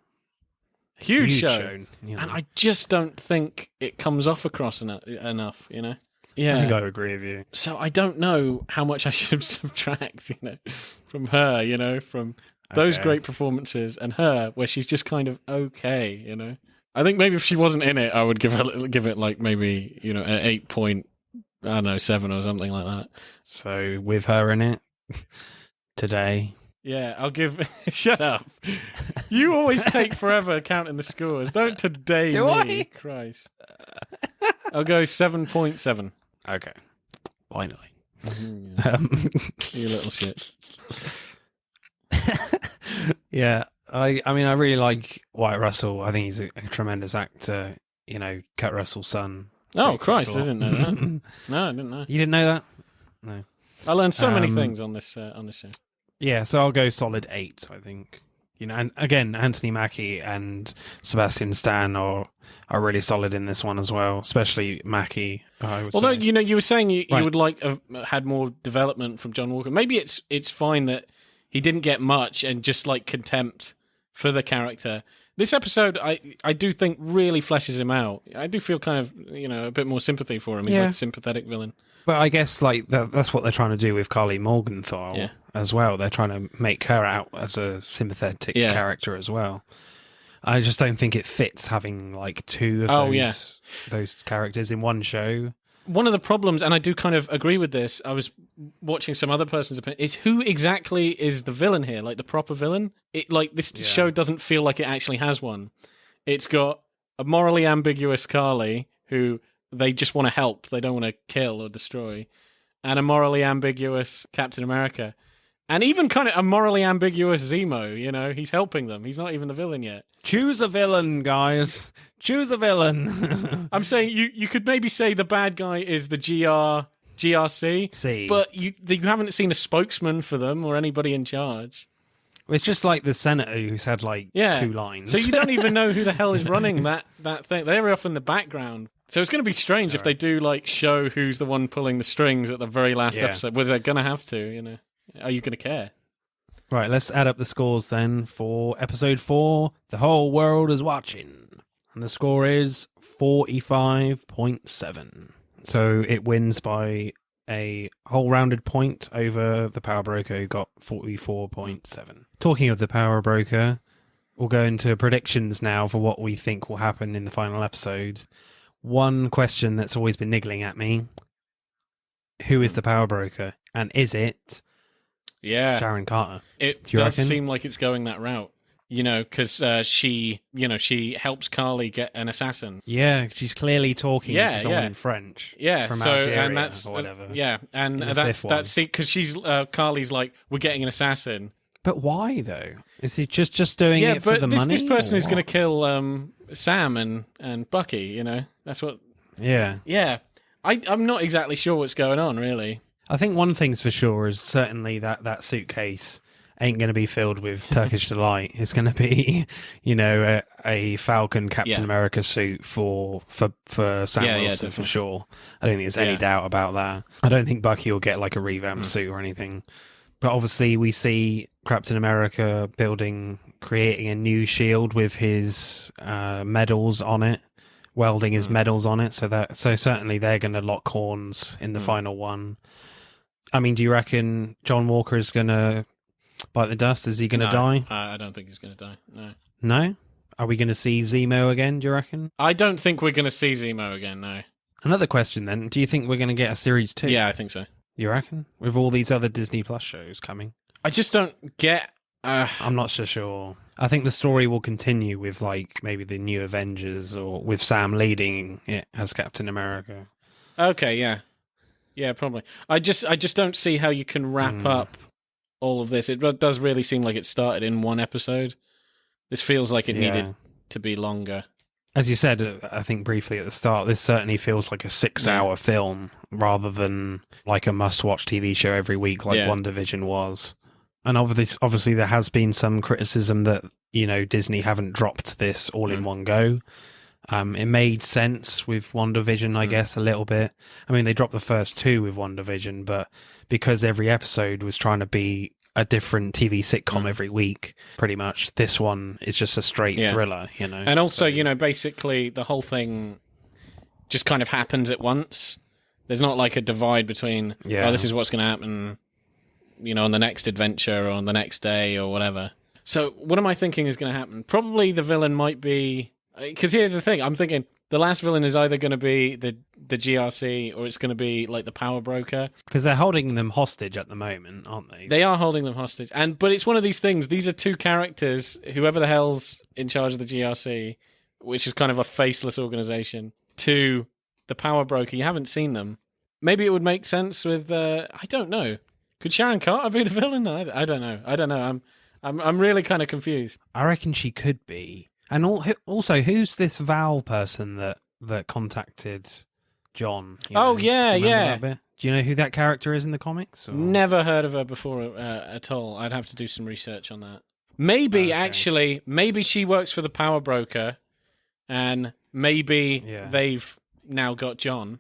Huge show. You know. And I just don't think it comes off across enough, you know? Yeah. I think I agree with you. So I don't know how much I should subtract, from her, from those great performances and her, where she's just kind of okay, I think maybe if she wasn't in it, I would give it like maybe, an 8.7 or something like that. So with her in it today. Yeah, I'll give... Shut up. You always take forever counting the scores. Don't today Do me. I? Christ. I'll go 7.7. Okay. Finally. Yeah. You little shit. Yeah. I mean, I really like Wyatt Russell. I think he's a tremendous actor. Kurt Russell's son. Oh, Christ, I didn't know that. No, I didn't know. You didn't know that? No. I learned so many things on this show. Yeah, so I'll go solid 8, I think. And again, Anthony Mackie and Sebastian Stan are really solid in this one as well, especially Mackie. Although, you were saying you would like have had more development from John Walker. Maybe it's fine that he didn't get much and just like contempt for the character. This episode, I do think really fleshes him out. I do feel kind of, a bit more sympathy for him. He's like a sympathetic villain. But I guess like that's what they're trying to do with Carly Morgenthau as well. They're trying to make her out as a sympathetic character as well. I just don't think it fits having like two of those characters in one show. One of the problems, and I do kind of agree with this, I was watching some other person's opinion, is who exactly is the villain here, like the proper villain? This show doesn't feel like it actually has one. It's got a morally ambiguous Carly, who they just want to help, they don't want to kill or destroy, and a morally ambiguous Captain America. And even kind of a morally ambiguous Zemo, he's helping them. He's not even the villain yet. Choose a villain, guys. Choose a villain. I'm saying you could maybe say the bad guy is the GRC, but you haven't seen a spokesman for them or anybody in charge. It's just like the senator who's had like 2 lines. So you don't even know who the hell is running that thing. They're off in the background. So it's going to be strange if they do like show who's the one pulling the strings at the very last episode. Well, they're going to have to, Are you going to care? Right, let's add up the scores then for episode 4, The Whole World is Watching. And the score is 45.7. So it wins by a whole rounded point over the Power Broker, who got 44.7. Talking of the Power Broker, we'll go into predictions now for what we think will happen in the final episode. One question that's always been niggling at me: who is the Power Broker? And is it Sharon Carter? It does seem like it's going that route. Because she helps Carly get an assassin. Yeah, she's clearly talking to someone in French. Yeah, from so Algeria and that's or whatever. And that's because she's Carly's like, we're getting an assassin. But why though? Is he just doing it for the money? This person is going to kill Sam and Bucky. That's what. Yeah. I'm not exactly sure what's going on, really. I think one thing's for sure is certainly that suitcase ain't going to be filled with Turkish delight. It's going to be, a Falcon Captain America suit for Sam Wilson for sure. I don't think there's any doubt about that. I don't think Bucky will get like a revamped suit or anything. But obviously we see Captain America creating a new shield with his medals on it, welding his medals on it. So certainly they're going to lock horns in the final one. I mean, do you reckon John Walker is going to bite the dust? Is he going to die? I don't think he's going to die. No. No? Are we going to see Zemo again, do you reckon? I don't think we're going to see Zemo again, no. Another question then. Do you think we're going to get a series 2? Yeah, I think so. You reckon? With all these other Disney Plus shows coming? I just don't get... I'm not so sure. I think the story will continue with like maybe the New Avengers or with Sam leading it as Captain America. Okay, yeah. Yeah, probably. I just don't see how you can wrap up all of this. It does really seem like it started in one episode. This feels like it needed to be longer. As you said, I think briefly at the start, this certainly feels like a 6-hour film rather than like a must-watch TV show every week like WandaVision was. And obviously there has been some criticism that, Disney haven't dropped this all in one go. It made sense with WandaVision, I guess, a little bit. I mean, they dropped the first 2 with WandaVision, but because every episode was trying to be a different TV sitcom every week, pretty much. This one is just a straight thriller, you know. And also, you know, basically the whole thing just kind of happens at once. There's not like a divide between, oh, this is what's going to happen, you know, on the next adventure or on the next day or whatever. So what am I thinking is going to happen? Probably the villain might be... Because here's the thing, I'm thinking the last villain is either going to be the GRC or it's going to be like the power broker. Because they're holding them hostage at the moment, aren't they? They are holding them hostage. But it's one of these things, these are two characters, whoever the hell's in charge of the GRC, which is kind of a faceless organization, to the power broker. You haven't seen them. Maybe it would make sense with, I don't know. Could Sharon Carter be the villain? I don't know. I'm really kind of confused. I reckon she could be. And also, who's this Val person that contacted John? Yeah. Do you know who that character is in the comics? Or? Never heard of her before at all. I'd have to do some research on that. Maybe, actually, maybe she works for the power broker, and maybe they've now got John.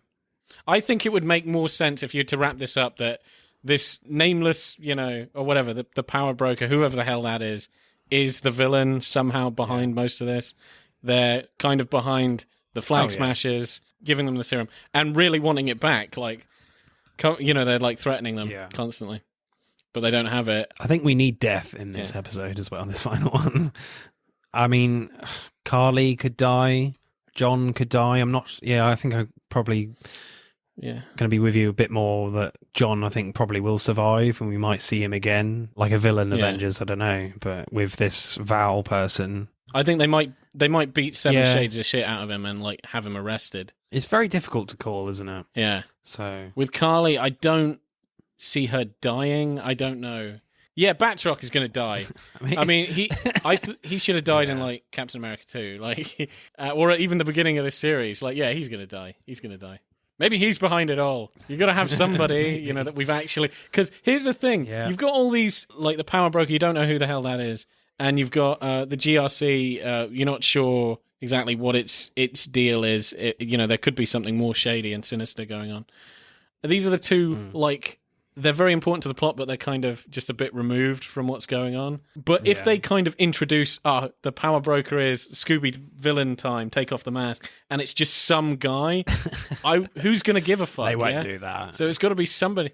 I think it would make more sense if you had to wrap this up that this nameless, you know, or whatever, the power broker, whoever the hell that is the villain somehow behind most of this. They're kind of behind the flag smashers, giving them the serum, and really wanting it back. Like, you know, they're like threatening them constantly, but they don't have it. I think we need death in this episode as well, this final one. I mean, Carly could die. John could die. I think I probably... going to be with you a bit more that John, I think, probably will survive and we might see him again, like a villain Avengers, I don't know. But with this Val person... I think they might beat Seven Shades of shit out of him and like have him arrested. It's very difficult to call, isn't it? Yeah. So with Carly, I don't see her dying. I don't know. Yeah, Batroc is going to die. I mean, he should have died in like Captain America 2, like, or even the beginning of this series. Like, yeah, he's going to die. He's going to die. Maybe he's behind it all. You've got to have somebody, you know, that we've actually... Because here's the thing. Yeah. You've got all these, like the power broker, you don't know who the hell that is. And you've got the GRC, you're not sure exactly what its deal is. You know, there could be something more shady and sinister going on. These are the two, like... They're very important to the plot, but they're kind of just a bit removed from what's going on. But if they kind of introduce, the power broker is Scooby villain time, take off the mask, and it's just some guy, who's going to give a fuck? They won't do that. So it's got to be somebody.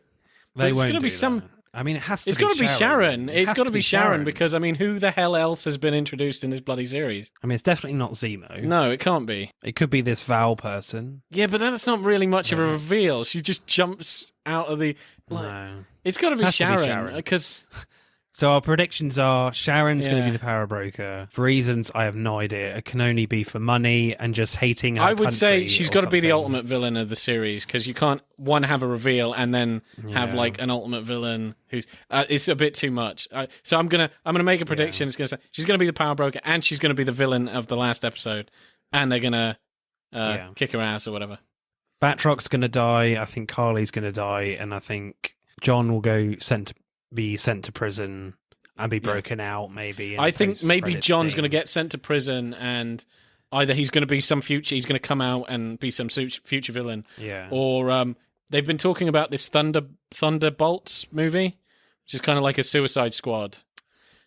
They it's wont got to be some. That. I mean, it has to. It's got to be Sharon. It's got to be Sharon because I mean, who the hell else has been introduced in this bloody series? I mean, it's definitely not Zemo. No, it can't be. It could be this Val person. Yeah, but that's not really much of a reveal. She just jumps out of the. No. It's got to be Sharon because. So our predictions are Sharon's going to be the power broker. For reasons I have no idea. It can only be for money and just hating her I would say country she's got to be the ultimate villain of the series because you can't, one, have a reveal and then have like an ultimate villain who's... it's a bit too much. So I'm gonna make a prediction. It's gonna say she's going to be the power broker and she's going to be the villain of the last episode and they're going to kick her ass or whatever. Batroc's going to die. I think Carly's going to die. And I think John will be sent to prison and be broken out, maybe. I think maybe John's going to get sent to prison, and either he's going to be he's going to come out and be some future villain, or they've been talking about this Thunderbolts movie, which is kind of like a Suicide Squad.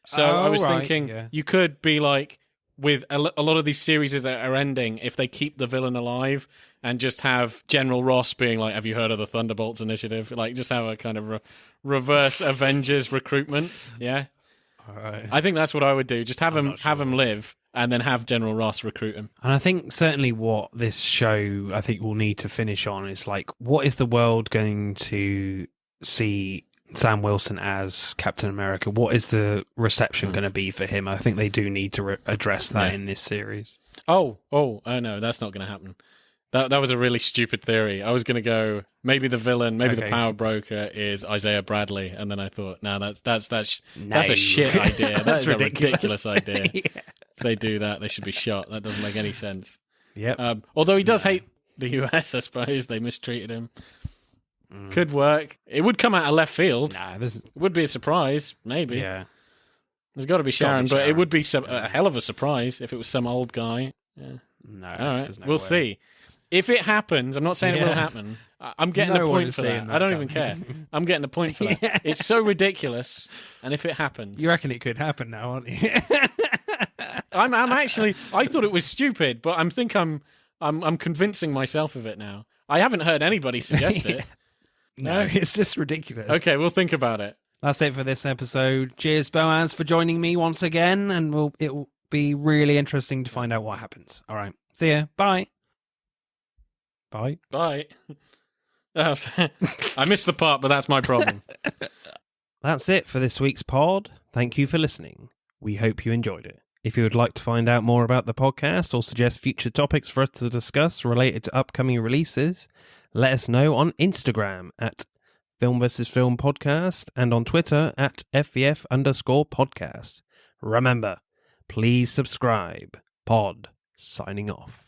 So I was thinking you could be like with a lot of these series that are ending, if they keep the villain alive and just have General Ross being like, have you heard of the Thunderbolts Initiative? Like, just have a kind of reverse Avengers recruitment. Yeah. All right. I think that's what I would do. Just have him live and then have General Ross recruit him. And I think certainly what this show, I think, will need to finish on is like, what is the world going to see Sam Wilson as Captain America? What is the reception going to be for him? I think they do need to address that in this series. Oh no, that's not going to happen. That was a really stupid theory. I was going to go maybe the villain, maybe the power broker is Isaiah Bradley, and then I thought, no, that's a shit idea. That's a ridiculous idea. If they do that, they should be shot. That doesn't make any sense. Yep. Although he does hate the US, I suppose they mistreated him. Could work. It would come out of left field. It would be a surprise, maybe. Yeah. There's got to be Sharon, but it would be a hell of a surprise if it was some old guy. Yeah. No. All right. We'll see. If it happens, I'm not saying it will happen. I'm getting No the one point is for saying that. that, I don't Gavin. even care. I'm getting the point for that. It's so ridiculous. And if it happens, You reckon it could happen now, aren't you? I'm actually. I thought it was stupid, but I'm convincing myself of it now. I haven't heard anybody suggest it. No, it's just ridiculous. Okay, we'll think about it. That's it for this episode. Cheers, Boaz, for joining me once again, and it will be really interesting to find out what happens. All right. See ya. Bye. Bye. Bye. I missed the part, but that's my problem. That's it for this week's pod. Thank you for listening. We hope you enjoyed it. If you would like to find out more about the podcast or suggest future topics for us to discuss related to upcoming releases, let us know on Instagram at Film vs. Film Podcast and on Twitter at FVF_podcast. Remember, please subscribe. Pod signing off.